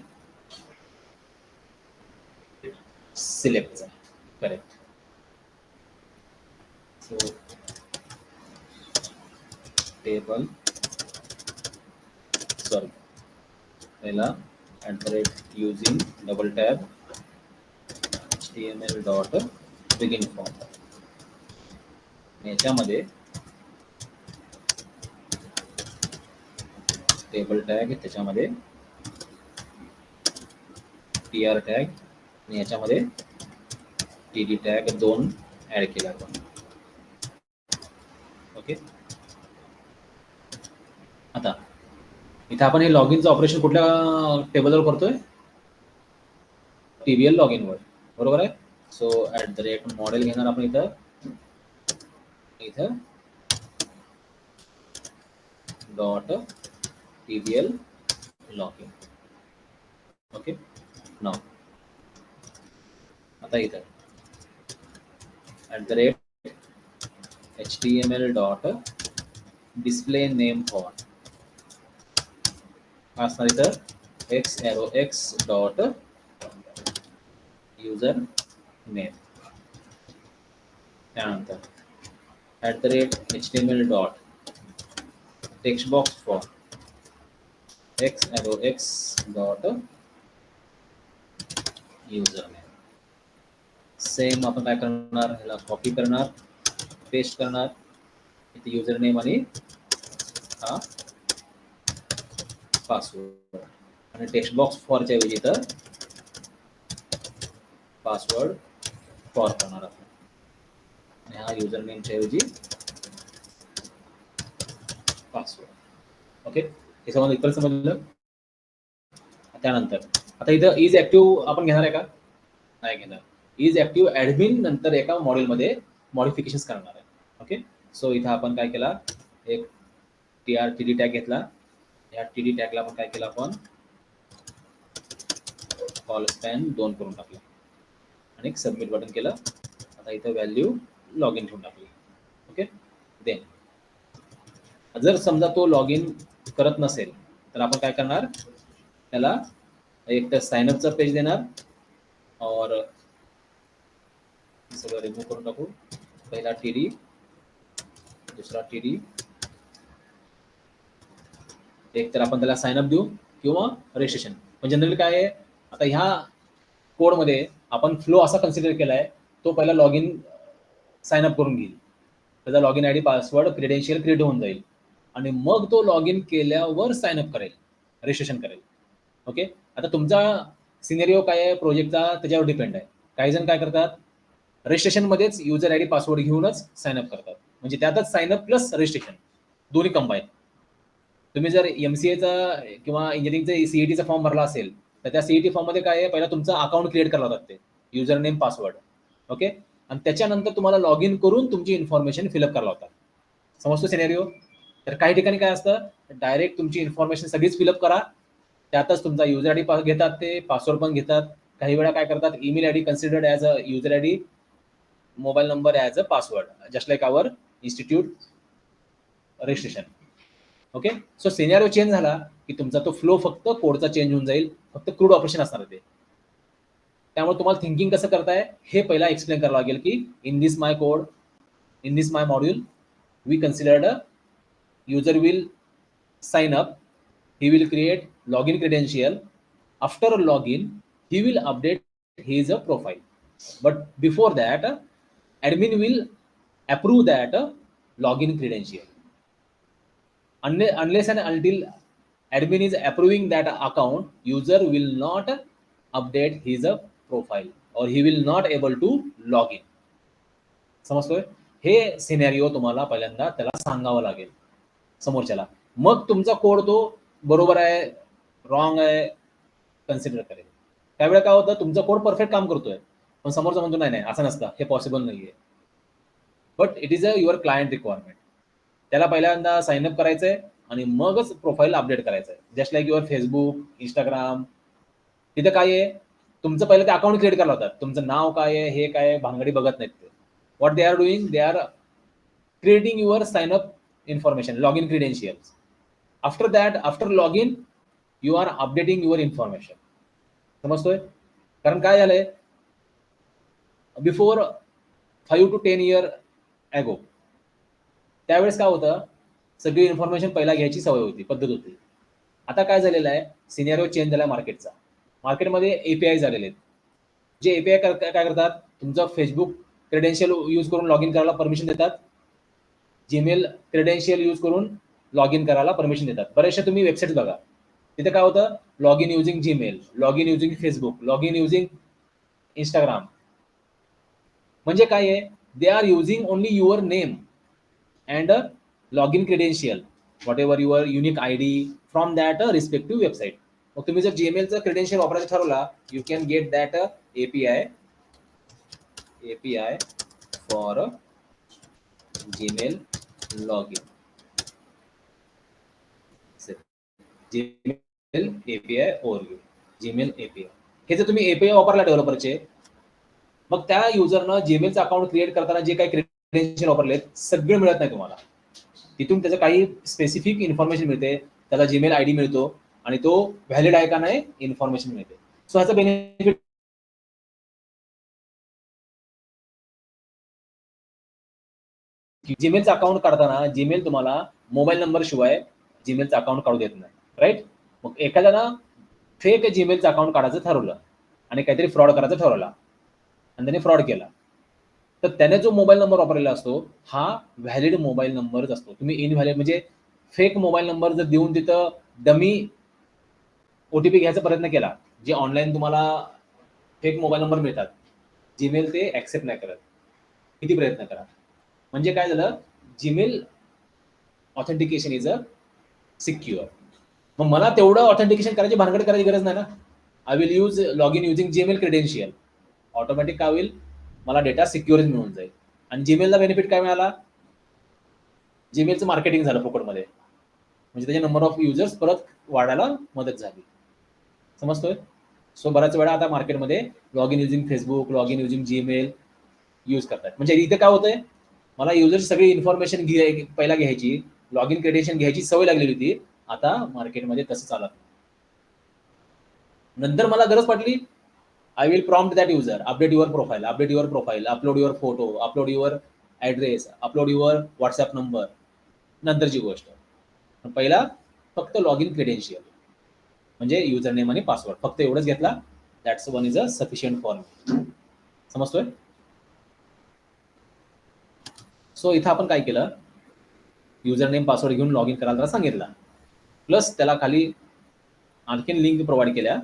[SPEAKER 1] सिलेक्टचं, करेक्ट. सो टेबल, सॉरी, पहिला @using double tab html dot begin form, याच्यामध्ये टेबल टॅग, त्याच्यामध्ये tr टॅग आणि याच्यामध्ये td टॅग 2 ऍड केला आपण. ओके, आता इथे आपण हे लॉग इनचं ऑपरेशन कुठल्या टेबलवर करतोय, TBL लॉग इनवर, बरोबर आहे. सो @मॉडेल घेणार आपण इथं dot TBL log in. Okay, नाव आता इथं @HTML dot display name for असणार इथं x डॉट युजर नेम, त्यानंतर @HTML dot text box for x dot user name. Same आपण काय करणार, ह्याला कॉपी करणार, पेस्ट करणार, इथे युजर नेम आणि हा पासवर्ड, आणि टेक्स्ट बॉक्स फॉरच्या ऐवजी इथं पासवर्ड फॉर करणार आपण, आणि हा युजर नेमच्या ऐवजी पासवर्ड. ओके, हे समजलं, इथं समजलं. त्यानंतर आता इथं इज ऍक्टिव्ह आपण घेणार आहे का, नाही घेणार. इज ऍक्टिव्ह ऍडमिन नंतर एका मॉड्यूलमध्ये मॉडिफिकेशन करणार आहे. ओके, सो इथं आपण काय केला, एक TD टॅग घेतला, या TD टॅगला आपण काय केलं, आपण कॉल स्पॅन 2 करून टाकला आणि सबमिट बटन केलं. आता इथं व्हॅल्यू लॉग इन ठेवून टाकली. ओके, देन जर समजा तो लॉग इन करत नसेल तर आपण काय करणार, त्याला एक तर साइनअपचा पेज देणार, और सगळं रिमूव्ह करून टाकू. पहिला TD, दुसरा TD, एक तर आपण त्याला साइनअप देऊ किंवा रजिस्ट्रेशन. पण जनरली काय आहे, आता ह्या कोडमध्ये आपण फ्लो असा कन्सिडर केलाय, तो पहिला लॉग इन साइनअप करून घेईल, त्याचा log in ID password credential create होऊन जाईल, आणि मग तो लॉग इन केल्यावर साइनअप करेल, रजिस्ट्रेशन करेल. ओके, आता तुमचा सिनेरिओ काय आहे प्रोजेक्टचा, त्याच्यावर डिपेंड आहे. काही जण काय करतात, रजिस्ट्रेशनमध्येच युजर ID पासवर्ड घेऊनच साइनअप करतात, म्हणजे त्यातच साइनअप प्लस रजिस्ट्रेशन दोन्ही कंबाईन. तुम्ही जर MCAचा किंवा इंजिनिअरिंगचा CETचा फॉर्म भरला असेल, तर त्या CET फॉर्ममध्ये काय आहे, पहिला तुमचा अकाउंट क्रिएट करावं लागते, युजर नेम पासवर्ड. ओके, आणि त्याच्यानंतर तुम्हाला लॉग इन करून तुमची इन्फॉर्मेशन फिलअप करावं लागतात. समजतो सिनेरिओ. तर काही ठिकाणी काय असतं, डायरेक्ट तुमची इन्फॉर्मेशन सगळीच फिलअप करा, त्यातच तुमचा युजर ID घेतात, ते पासवर्ड पण घेतात. काही वेळा काय करतात, email ID considered as a user ID, mobile number as a password, just like our institute registration. Okay, so scenario change झाला की तुमचा तो फ्लो फक्त कोडचा चेंज होऊन जाईल, फक्त क्रूड ऑपरेशन असणार ते. त्यामुळे तुम्हाला थिंकिंग कसं करताय हे पहिला एक्सप्लेन करावं लागेल, की in this my code, in this my module, we considered user will sign up, he will create login credential, after login he will update his profile, but before that admin will approve that login credential. Unless and until admin is approving that account, user will not update his profile, or he will not able to log in. समजतोय. हे scenario तुम्हाला पहिल्यांदा त्याला सांगावं लागेल समोरच्याला, मग तुमचा code तो बरोबर आहे रॉंग आहे कन्सिडर करेल. त्यावेळेला काय होतं, तुमचा कोड परफेक्ट काम करतोय, पण समोरचा म्हणतो नाही नाही असं नसतं, हे पॉसिबल नाहीये. But it is a your client requirement. त्याला पहिल्यांदा साइन अप करायचंय आणि मगच प्रोफाईल अपडेट करायचंय. Just like your Facebook, Instagram. तिथे काय आहे, तुमचं पहिलं ते अकाउंट क्रिएट करायला होतात. तुमचं नाव काय आहे, हे काय आहे, भानगडी बघत नाहीत ते. What they are doing, they are creating your sign up information, login credentials. After that, after login, you are updating your information. समजतोय? कारण काय झालंय, बिफोर 5 to 10 year ago, त्यावेळेस काय होतं, सगळी इन्फॉर्मेशन पहिला घ्यायची सवय होती, पद्धत होती. आता काय झालेलं आहे, सिनेरिओ चेंज झाला मार्केटचा. मार्केटमध्ये एपीआय झालेले आहेत. जे एपीआय काय करतात, तुमचं फेसबुक क्रेडेन्शियल यूज करून लॉग इन करायला परमिशन देतात. जीमेल क्रेडेन्शियल यूज करून लॉग इन करायला परमिशन देतात. बरेचशा तुम्ही वेबसाईट बघा, तिथे काय होतं, log in using Gmail, log in using Facebook, log in using Instagram. म्हणजे काय आहे, they are using only your name and log in credential, what ever your unique I D from that respective website. मग तुम्ही जर जीमेलचं credential वापरायचं ठरवला, you can get that API for Gmail log in. Gmail API overview, Gmail API. हे जर तुम्ही API वापरला डेव्हलपरचे, मग त्या युजरनं जीमेलचं अकाउंट क्रिएट करताना जे काही क्रेडेन्शियल वापरले सगळे मिळत नाही तुम्हाला. तिथून त्याचं काही स्पेसिफिक इन्फॉर्मेशन मिळते, त्याला जीमेल आयडी मिळतो आणि तो व्हॅलिड आहे का नाही इन्फॉर्मेशन मिळते. सो ह्याचा बेनिफिट, जीमेलचं अकाउंट काढताना जीमेल तुम्हाला मोबाईल नंबर शिवाय जीमेलचं अकाउंट काढू देत नाही, राईट. मग एखाद्यानं फेक जीमेलचं अकाउंट काढायचं ठरवलं आणि काहीतरी फ्रॉड करायचं ठरवला आणि त्याने फ्रॉड केला, तर त्याने जो मोबाईल नंबर वापरलेला असतो हा व्हॅलिड मोबाईल नंबरच असतो. तुम्ही इनव्हॅलिड म्हणजे फेक मोबाईल नंबर जर देऊन तिथं डमी ओटीपी घ्यायचा प्रयत्न केला, जे ऑनलाईन तुम्हाला फेक मोबाईल नंबर मिळतात, जीमेल ते ऍक्सेप्ट नाही करत, किती प्रयत्न करा. म्हणजे काय झालं, Gmail authentication is a secure. मग मला तेवढं ऑथेंटिकेशन करायची भानगड करायची गरज नाही ना. I will use log in using Gmail credential. Automatic काय होईल, मला डेटा सिक्युअर मिळून जाईल. आणि जीमेलला बेनिफिट काय मिळाला, जीमेलचं मार्केटिंग झालं फुकटमध्ये, म्हणजे त्याचे नंबर ऑफ युजर्स परत वाढायला मदत झाली. समजतोय? सो बऱ्याच वेळा आता मार्केटमध्ये log in using Facebook, log in using Gmail use करतात. म्हणजे इथे काय होतंय, मला युजरची सगळी इन्फॉर्मेशन पहिला घ्यायची, लॉग इन क्रेडेन्शियल घ्यायची सवय लागलेली होती. आता मार्केटमध्ये तसं चालत. नंतर मला गरज पडली, I will prompt that user, update your profile, update your profile, upload your photo, upload your address, upload your WhatsApp number. नंतरची गोष्ट, पहिला फक्त लॉग इन क्रेडेन्शियल म्हणजे युजर नेम आणि पासवर्ड, फक्त एवढंच घेतला. That's one is a sufficient for me. समजतोय? सो इथं आपण काय केलं, युजर नेम पासवर्ड घेऊन लॉग इन करायला सांगितला, प्लस त्याला खाली आणखीन लिंक प्रोव्हाइड केल्या,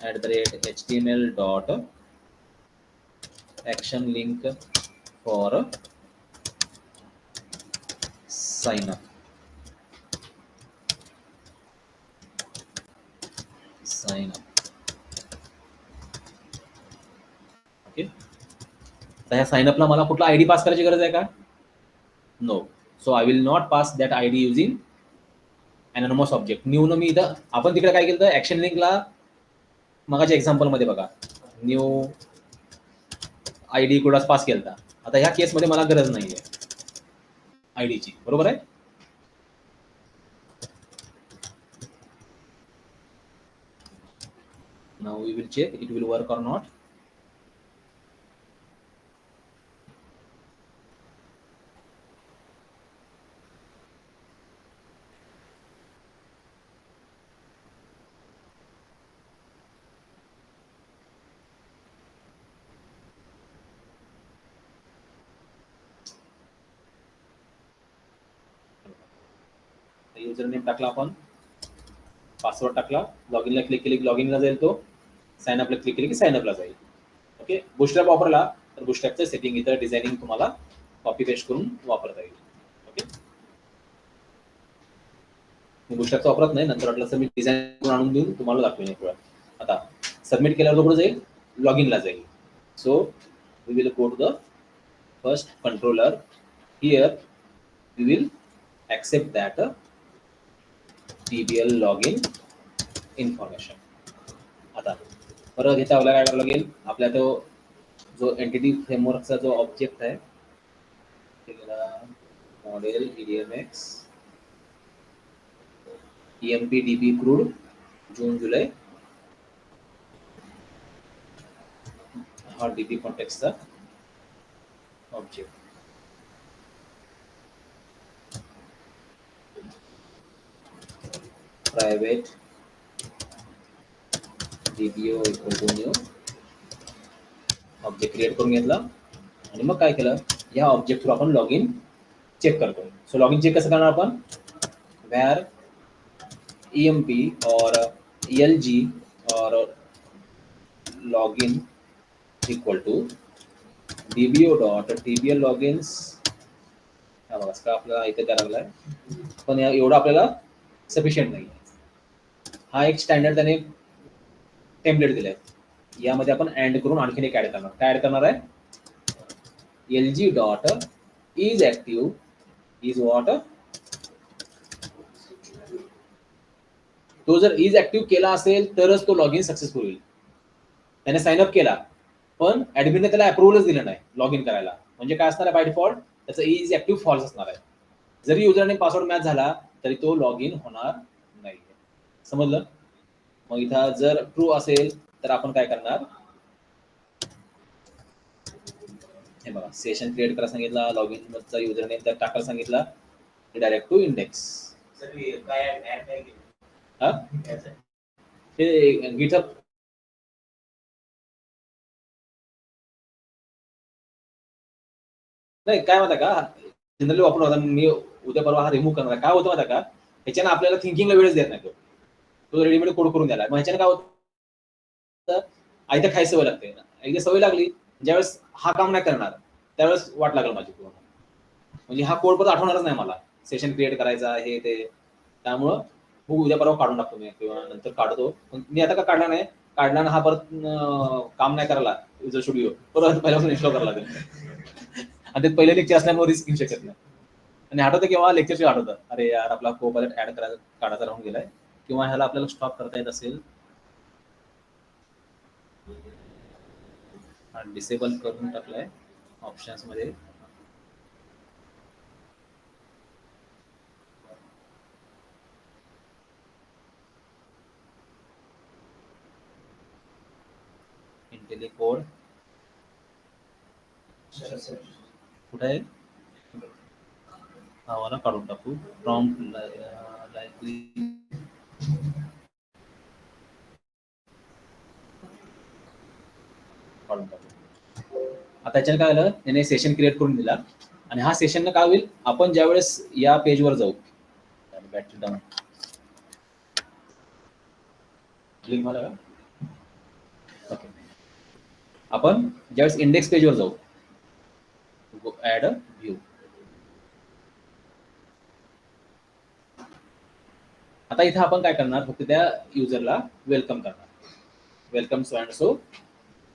[SPEAKER 1] @html.action link for sign up. Okay. तर ह्या साइनअपला मला कुठला आयडी पास करायची गरज आहे का? No. So I will not pass that ID using anonymous object. New मी इथं, आपण तिकडे काय केलं, ऍक्शन लिंकला मगाच्या एक्झाम्पल मध्ये बघा, न्यू आयडी कुठलाच पास केला. आता ह्या केसमध्ये मला गरज नाहीये आयडीची, बरोबर आहे. Now we will check it will work or not. User name टाकला आपण, पासवर्ड टाकला, लॉग इनला क्लिक केली की लॉग इनला जाईल, तो साइन अपला क्लिक केली की साइन अपला जाईल. ओके. बुस्टरॅप वापरला तर बुस्टरॅपचं सेटिंग इथं डिझायनिंग तुम्हाला कॉपी पेस्ट करून वापरता येईल. ओके. मी बुस्टरॅपचं वापरत नाही, नंतर वाटलं तर मी डिझाईन करून आणून देऊन तुम्हाला दाखवेन एक वेळा. आता सबमिट केल्यावर तो कुठे जाईल, लॉग इनला जाईल. So we will go to the first controller. Here we will accept that TBL login information. आता परत इथे आपल्याला काय करावं लागेल, आपल्या तो जो एंटिटी फ्रेमवर्कचा जो ऑब्जेक्ट आहे मॉडेल EDMX EMPDB क्रूड जून जुलै हा DB कॉन्टेक्स्टचा object. Private DBO equal to new object create करून घेतला आणि मग काय केलं, या ऑब्जेक्ट थ्रू आपण लॉग इन चेक करतो. सो लॉग इन चेक कसं करणार आपण, where EMP or ELG or login equal to DBO.TBL logins. हा बघा का आपल्याला इथे करावं लागलाय, पण एवढं आपल्याला सफिशियंट नाही. हा एक स्टँडर्ड त्याने टेम्पलेट दिलाय, यामध्ये आपण ऍड करून आणखीन एक ऍड करणार. काय ऍड करणार आहे, LG dot is active is what, तो जर इज ऍक्टिव्ह केला असेल तरच तो लॉग इन सक्सेसफुल होईल. त्याने साइन अप केला पण ऍडमिनने त्याला अप्रुव्हलच दिलं नाही लॉग इन करायला, म्हणजे काय असणार आहे, बाय डिफॉल्ट त्याचं इज ऍक्टिव्ह फॉल्स असणार आहे. जरी युजरने पासवर्ड मॅच झाला तरी तो लॉग इन होणार नाही. समजलं. मग इथं जर ट्रू असेल तर आपण काय करणार, हे बघा सेशन क्रिएट करायला सांगितला, लॉग इन मधचा युजर नेम त्यात टाकायला सांगितला, डायरेक्ट टू इंडेक्स. हे गिटहब नाही, काय माहिती का, जनरली वापरून होता, मी उद्या परवा हा रिमूव्ह करणार. काय होतं माहिती का, ह्याच्यानं आपल्याला थिंकिंगला वेळच देत नाही, तो रेडीमेड कोड करून द्यायला. मग ह्याच्यानं काय होतं, आयतं खायची सवय लागते. एकदा सवय लागली, ज्यावेळेस हा काम नाही करणार त्यावेळेस वाट लागल माझी पूर्ण, म्हणजे हा कोड परत आठवणारच नाही मला, सेशन क्रिएट करायचा हे ते. त्यामुळं उद्या परवा काढून टाकतो मी किंवा नंतर काढतो. पण मी आता का काढला नाही, काढला ना हा परत काम नाही करायला युजर स्टुडिओ, परत पहिल्यापासून इन्स्टॉल करायला लागेल. आणि ते पहिले लेक्चर असल्यामुळे रिस्क घेऊ शकत नाही. आणि आठवतं केव्हा लेक्चरशी आठवतं, अरे यार आपला कोपायलट ऍड करायचा काढायचा राहून गेलाय, किंवा ह्याला आपल्याला स्टॉप करता येत असेल, डिसेबल करून टाकलाय ऑप्शन्स मध्ये. इंटेलिकोड कुठे आहे, हा वाला काढून टाकू. प्रॉम्प्ट लायब्ररी काढून टाकू. आता याच्यानं काय आलं, त्याने सेशन क्रिएट करून दिला आणि हा सेशन काय होईल, आपण ज्यावेळेस या पेजवर जाऊ, बॅटरी डाऊन क्लिक मला का, ओके, आपण ज्यावेळेस इंडेक्स पेजवर जाऊ, ऍड अ व्ह्यू. आता इथे आपण काय करणार, फक्त त्या युजरला वेलकम करणार, welcome so and so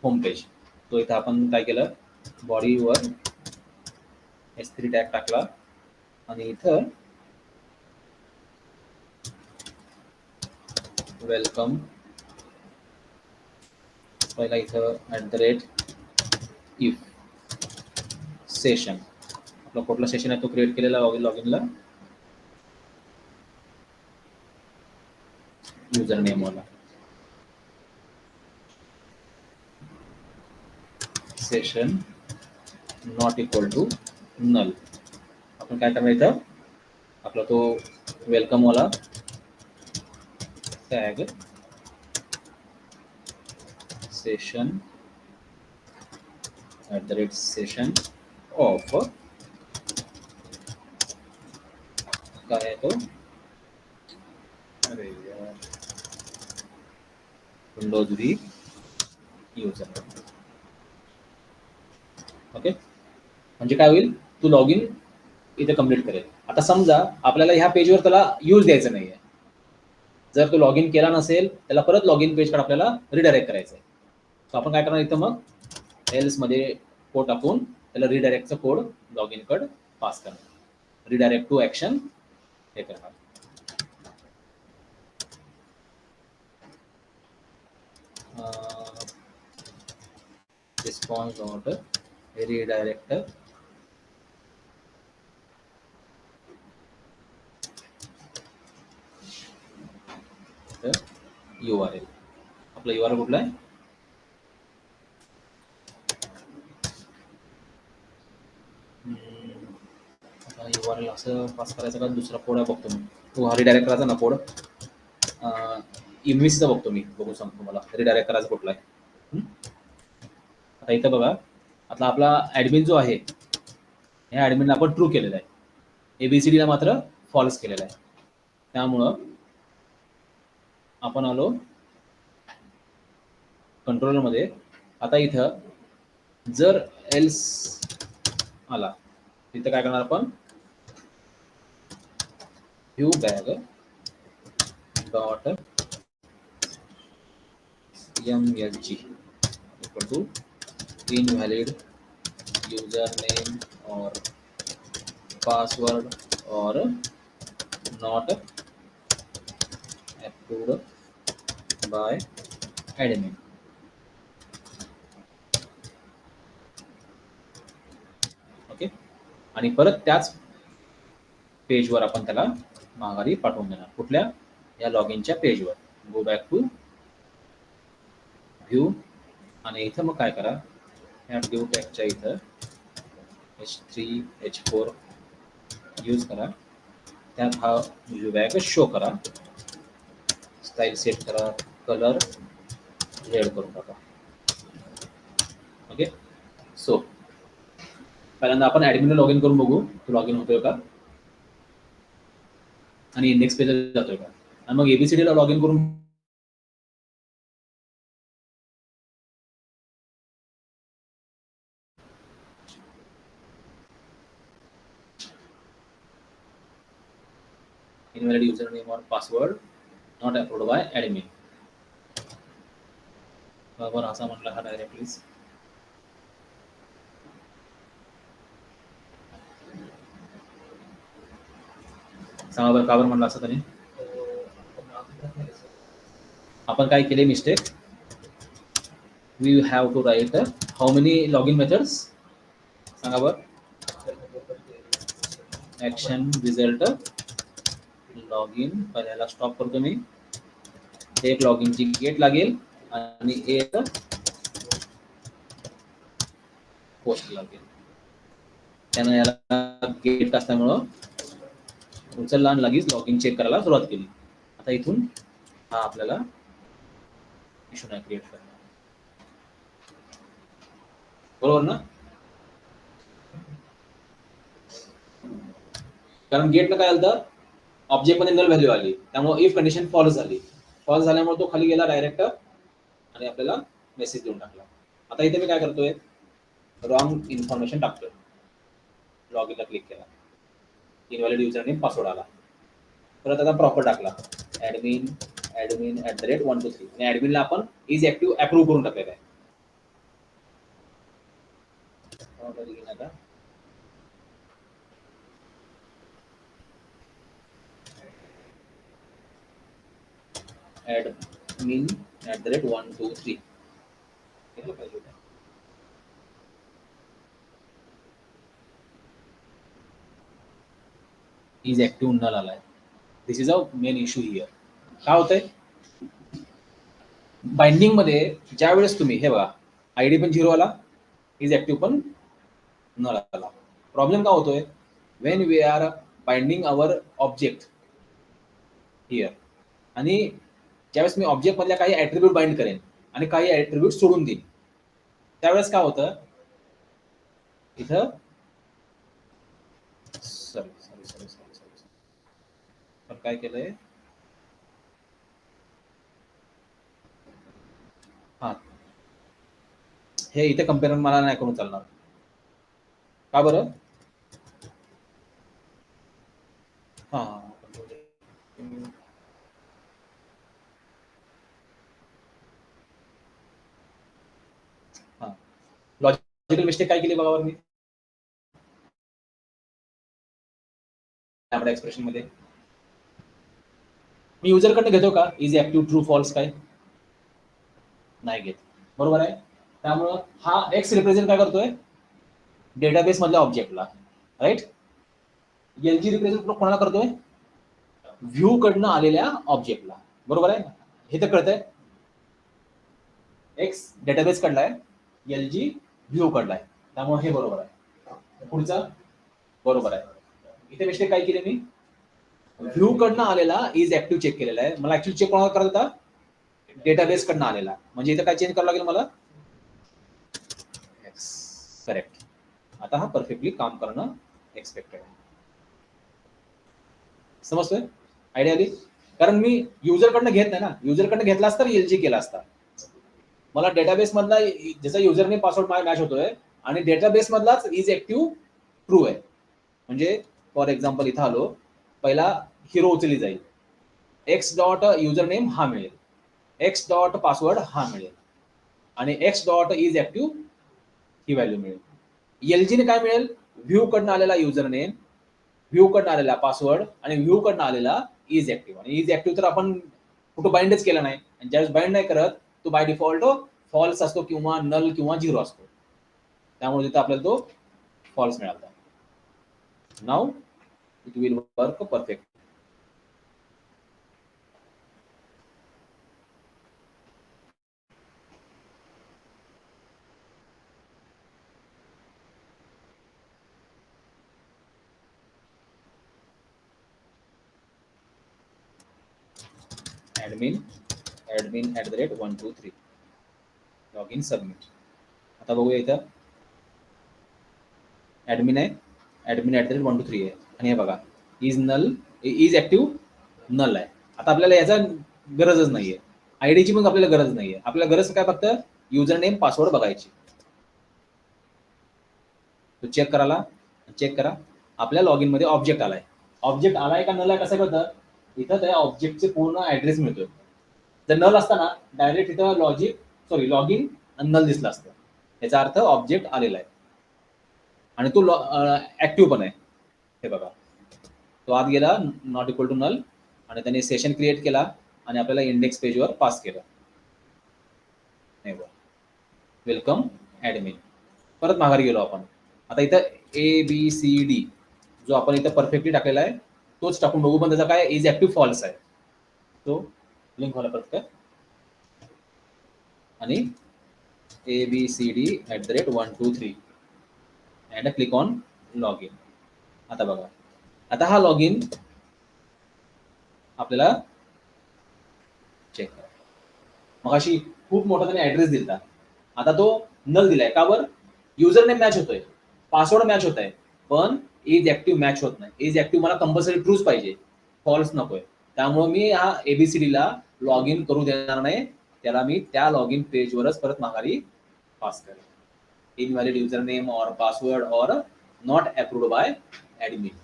[SPEAKER 1] home page. तो इथं आपण काय केलं, बॉडीवर S3 टॅग टाकला आणि इथं वेलकम पहिला इथं @if सेशन, आपला कुठला सेशन आहे तो क्रिएट केलेला लॉग इनला, युजर नेम वाला session not equal to null. आपण काय करणार इथं, आपला तो वेलकम वाला टॅग सेशन @session ऑफ काय आहे तो, अरे यार विंडोज व्ही युजर. ओके, म्हणजे काय होईल, तू लॉग इन इथे कम्प्लीट करेल. आता समजा आपल्याला ह्या पेजवर त्याला यूज द्यायचं नाहीये, जर तो लॉग इन केला नसेल त्याला परत लॉग इन पेजकडे आपल्याला रिडायरेक्ट करायचं आहे. सो आपण काय करणार इथं मग एल्स मध्ये कोड टाकून त्याला रिडायरेक्टचा कोड लॉग इन कड पास करणार. रिडायरेक्ट टू ऍक्शन हे करणार. Response dot redirect URL. आपला URL कुठला आहे? URL असं पास करायचं का दुसरा कोड आहे बघतो मी. तो हा रिडायरेक्ट करायचा ना कोड. इन्व्हिसचा बघतो मी, बघू सांगतो मला रिडायरेक्ट करायचा कुठला आहे. आता इथं बघा, आता आपला ऍडमिन जो आहे ह्या ऍडमिनला आपण ट्रू केलेला आहे, ABCDला मात्र फॉल्स केलेला आहे. त्यामुळं आपण आलो कंट्रोलर मध्ये. आता इथं जर एल्स आला तिथं काय करणार आपण, view bag dot MSG equal to invalid username or password or not approved by admin. Okay, आणि परत त्याच पेजवर आपण त्याला माघारी पाठवून देणार. कुठल्या? या लॉग इनच्या पेजवर. गो बॅक टू व्ह्यू आणि इथं मग काय करा, या ड्यू टॅगच्या इथं H3 H4 यूज करा. त्यात हा व्ह्यू बॅग शो करा. स्टाईल सेट करा, कलर रेड करून टाका. ओके, सो पहिल्यांदा आपण ऍडमिनला लॉग इन करून बघू तो लॉग इन होतोय का आणि इंडेक्स पेजला जातोय का. आणि मग ABCDला लॉग इन करून invalid username or password not approved by admin. बरोबर असा म्हटला हा डायरेक्टली. सांगा बरं का बरं म्हणलं असं त्यांनी. आपण काय केले mistake, we have to write how many log in methods. सांगा बरं. ऍक्शन रिझल्ट लॉग इन, पहिल्याला स्टॉप करतो मी. एक लॉग इनची गेट लागेल आणि एक पोस्ट लागेल. त्यानं याला गेट असल्यामुळं उचलला आणि लगेच लॉग इन चेक करायला सुरुवात केली. आता इथून हा आपल्याला इश्यू नाही क्रिएट करणार. बरोबर ना. कारण गेटला काय आलं, ऑब्जेक्ट मध्ये नल व्हॅल्यू आली, त्यामुळे इफ कंडिशन फॉल्स झाली. फॉल्स झाल्यामुळे तो खाली गेला डायरेक्ट आणि आपल्याला मेसेज देऊन टाकला. आता इथे मी काय करतोय, रॉंग इन्फॉर्मेशन टाकतोय. लॉग इनला क्लिक केला, इनव्हॅलिड युजर नेम पासवर्ड आला. परत आता प्रॉपर टाकला, ऍडमिन @123 आणि ऍडमिनला आपण इज ऍक्टिव्ह अप्रूव्ह करून टाकलेला आहे. आता admin @123 केलं पाहिजे. इज ऍक्टिव्ह नल आलाय. This is a main issue here. काय होतंय, बाइंडिंग मध्ये ज्या वेळेस तुम्ही हे बघा, आयडी पण 0 आला, इज ऍक्टिव्ह पण नल आला. प्रॉब्लेम का होतोय, when we are binding our object here, आणि ज्यावेळेस मी ऑब्जेक्ट मधल्या काही ऍट्रिब्यूट बाइंड करेन आणि काही ऍट्रिब्यूट सोडून देईन, त्यावेळेस काय होतं इथं, सॉरी पण काय केलंय, हा हे इथे कम्पेअर मला नाही करून चालणार. का बरं, हा मिस्टेक काय केली बघा मी आपल्या एक्सप्रेशन मध्ये मी युजर कडनं घेतो का इज ऍक्टिव्ह ट्रू फॉल्स काय नाही घेत बरोबर आहे त्यामुळं हा एक्स रिप्रेझेंट काय करतोय डेटाबेस मधल्या ऑब्जेक्टला राईट एलजी रिप्रेझेंट कोणाला करतोय व्ह्यू कडनं आलेल्या ऑब्जेक्टला बरोबर आहे हे तर कळतंय एक्स डेटाबेस कडलाय एलजी व्ह्यू कडलाय त्यामुळे हे बरोबर आहे पुढचा बरोबर आहे इथे मिस्टेक काय केली मी व्ह्यू कडनं आलेला इज ऍक्टिव्ह चेक केलेला आहे मला ऍक्च्युअली चेक कोणाला करत होता डेटाबेस कडनं आलेला म्हणजे इथं काय चेंज करावं लागेल मला करेक्ट आता हा परफेक्टली काम करणं एक्सपेक्टेड आहे समजतोय आयडिया आली कारण मी युजर कडनं घेत नाही ना युजर कडनं घेतला असता एलजी केला असता मला डेटाबेस मधला ज्याचा युजर नेम पासवर्ड मॅच होतोय आणि डेटाबेस मधलाच इज ऍक्टिव्ह ट्रू आहे म्हणजे फॉर एक्झाम्पल इथं आलो पहिला हिरो उचलली जाईल एक्स डॉट युजर नेम हा मिळेल एक्स डॉट पासवर्ड हा मिळेल आणि x dot is active he value मिळेल एलजीने काय मिळेल व्ह्यू कडनं आलेला युजर नेम व्ह्यू कडनं आलेला पासवर्ड आणि व्ह्यू कडनं आलेला इज ऍक्टिव्ह आणि इज ऍक्टिव्ह तर आपण कुठं बाइंडच केला नाही आणि ज्यावेळेस बाइंड नाही करत तो बाय डिफॉल्ट फॉल्स असतो किंवा नल किंवा झिरो असतो त्यामुळे तिथे आपल्याला तो फॉल्स मिळाला now it will work perfect admin @123 log in submit आता बघूया इथं ऍडमिन आहे ऍडमिन @123 आहे आणि हे बघा is null is active null आहे आता आपल्याला याचा गरजच नाहीये आयडीची पण आपल्याला गरज नाहीये आपल्याला गरज काय फक्त युजर नेम पासवर्ड बघायची तो चेक करा आपल्या लॉग इन मध्ये ऑब्जेक्ट आलाय का नल आहे कसं कळतं इथं त्या ऑब्जेक्टचे पूर्ण ऍड्रेस मिळतोय जर नल असताना डायरेक्ट इथं लॉग इन आणि नल दिसलं असतं याचा अर्थ ऑब्जेक्ट आलेला आहे आणि तो ऍक्टिव्ह पण आहे हे बघा तो आत गेला नॉट इक्वल टू नल आणि त्याने सेशन क्रिएट केला आणि आपल्याला इंडेक्स पेजवर पास केलं वेलकम ऍडमिन परत माघारी गेलो आपण आता इथं ABCD जो आपण इथं परफेक्टली टाकलेला आहे तोच टाकून बघू पण त्याचा काय इज ऍक्टिव्ह फॉल्स आहे तो लिंक व्हायला परत आणि ABCD @123 and click on log in आता बघा आता हा लॉग इन आपल्याला चेक करा मग अशी खूप मोठा त्याने ऍड्रेस दिला आता तो नल दिलाय का बर युजर नेम मॅच होतोय पासवर्ड मॅच होत आहे पण इज ऍक्टिव्ह मॅच होत नाही इज ऍक्टिव्ह मला कंपल्सरी ट्रूच पाहिजे फॉल्स नकोय त्यामुळे मी हा ABCD ला लॉग इन करू देणार नाही त्याला मी त्या लॉग इन पेजवरच परत माघारी पास करेल invalid user name or password or not approved by admin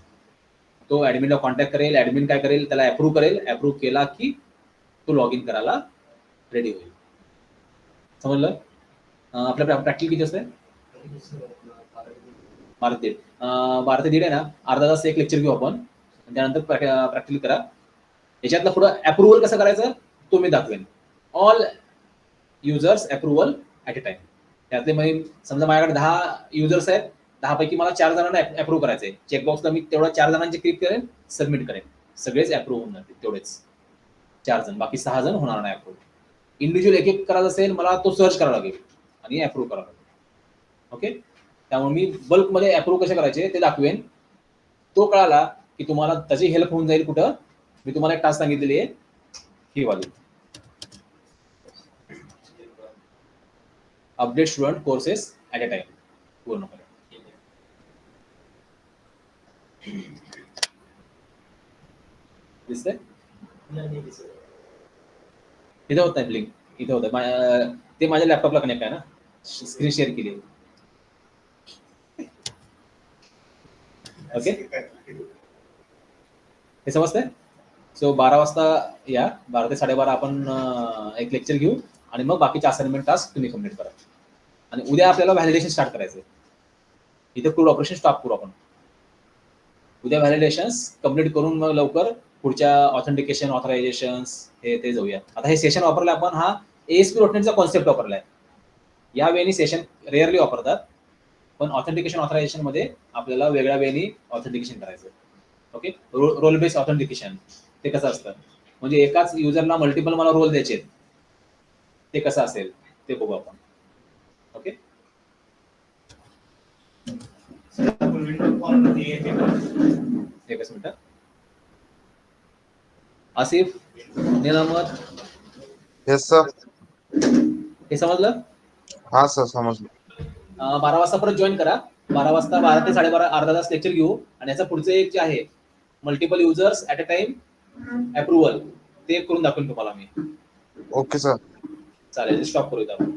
[SPEAKER 1] तो ऍडमिनला कॉन्टॅक्ट करेल ऍडमिन काय करेल त्याला अप्रूव्ह केला की तो लॉग इन करायला रेडी होईल समजलं आपल्या प्रॅक्टिकल किती असते 12 ते 1:30 आहे ना अर्धा तास एक लेक्चर घेऊ आपण त्यानंतर प्रॅक्टिकल करा याच्यातलं पुढं अप्रुव्हल कसं करायचं तो मी दाखवेन all users approval at a time त्यातले मग समजा माझ्याकडे 10 युजर्स आहेत 10 पैकी मला 4 जणांना अप्रूव्ह करायचंय चेकबॉक्सला मी तेवढ्या 4 जणांचे क्लिक करेन सबमिट करेन सगळेच अप्रूव्ह होऊन जातील तेवढेच 4 जण बाकी 6 जण होणार नाही अप्रूव्ह इंडिव्हिज्युअल एक करायचं असेल मला तो सर्च करावा लागेल आणि अप्रूव्ह करावा लागेल ओके त्यामुळे मी बल्कमध्ये अप्रूव्ह कसे करायचे ते दाखवेन तो कळाला की तुम्हाला त्याची हेल्प होऊन जाईल कुठं मी तुम्हाला एक टास्क सांगितलेली आहे ही वाली update student courses at a time पूर्ण करा दिसतंय इथं होत नाही ब्लिंक इथं होतं ते माझ्या लॅपटॉपला कनेक्ट आहे ना स्क्रीन शेअर केली ओके हे समजतंय सो 12 वाजता या 12 ते 12:30 आपण एक लेक्चर घेऊ आणि मग बाकीचे असाइनमेंट टास्क तुम्ही कम्प्लीट करा आणि उद्या आपल्याला व्हॅलिडेशन स्टार्ट करायचं. इथे क्रूड ऑपरेशन स्टॉप करू आपण. उद्या व्हॅलिडेशन्स कम्प्लीट करून मग लवकर पुढच्या ऑथेंटिकेशन ऑथरायझेशन्स हे ते जाऊया. आता हे सेशन वापरलं आपण, हा ASP डॉटनेटचा कॉन्सेप्ट वापरलाय. या वेळी सेशन रेअरली वापरतात, पण ऑथेंटिकेशन ऑथरायझेशन मध्ये आपल्याला वेगळ्या वेळी ऑथेंटिकेशन करायचं. ओके, रोल बेस्ड ऑथेंटिकेशन ते कसं असतं, म्हणजे एकाच युजरला मल्टिपल मला रोल द्यायचे, ते कसं असेल ते बघू आपण. ओके, एकच मिनिट. आसिफ, नील अहमद,
[SPEAKER 2] येस सर.
[SPEAKER 1] हे समजलं?
[SPEAKER 2] हा सर समजलं.
[SPEAKER 1] 12 वाजता परत जॉईन करा. 12 वाजता 12 ते 12:30 अर्धा तास लेक्चर घेऊ, आणि याचा पुढचं एक जे आहे multiple users at a time approval, ते करून दाखवेन तुम्हाला मी.
[SPEAKER 2] Okay sir.
[SPEAKER 1] चालेल, स्टॉप करूया आपण.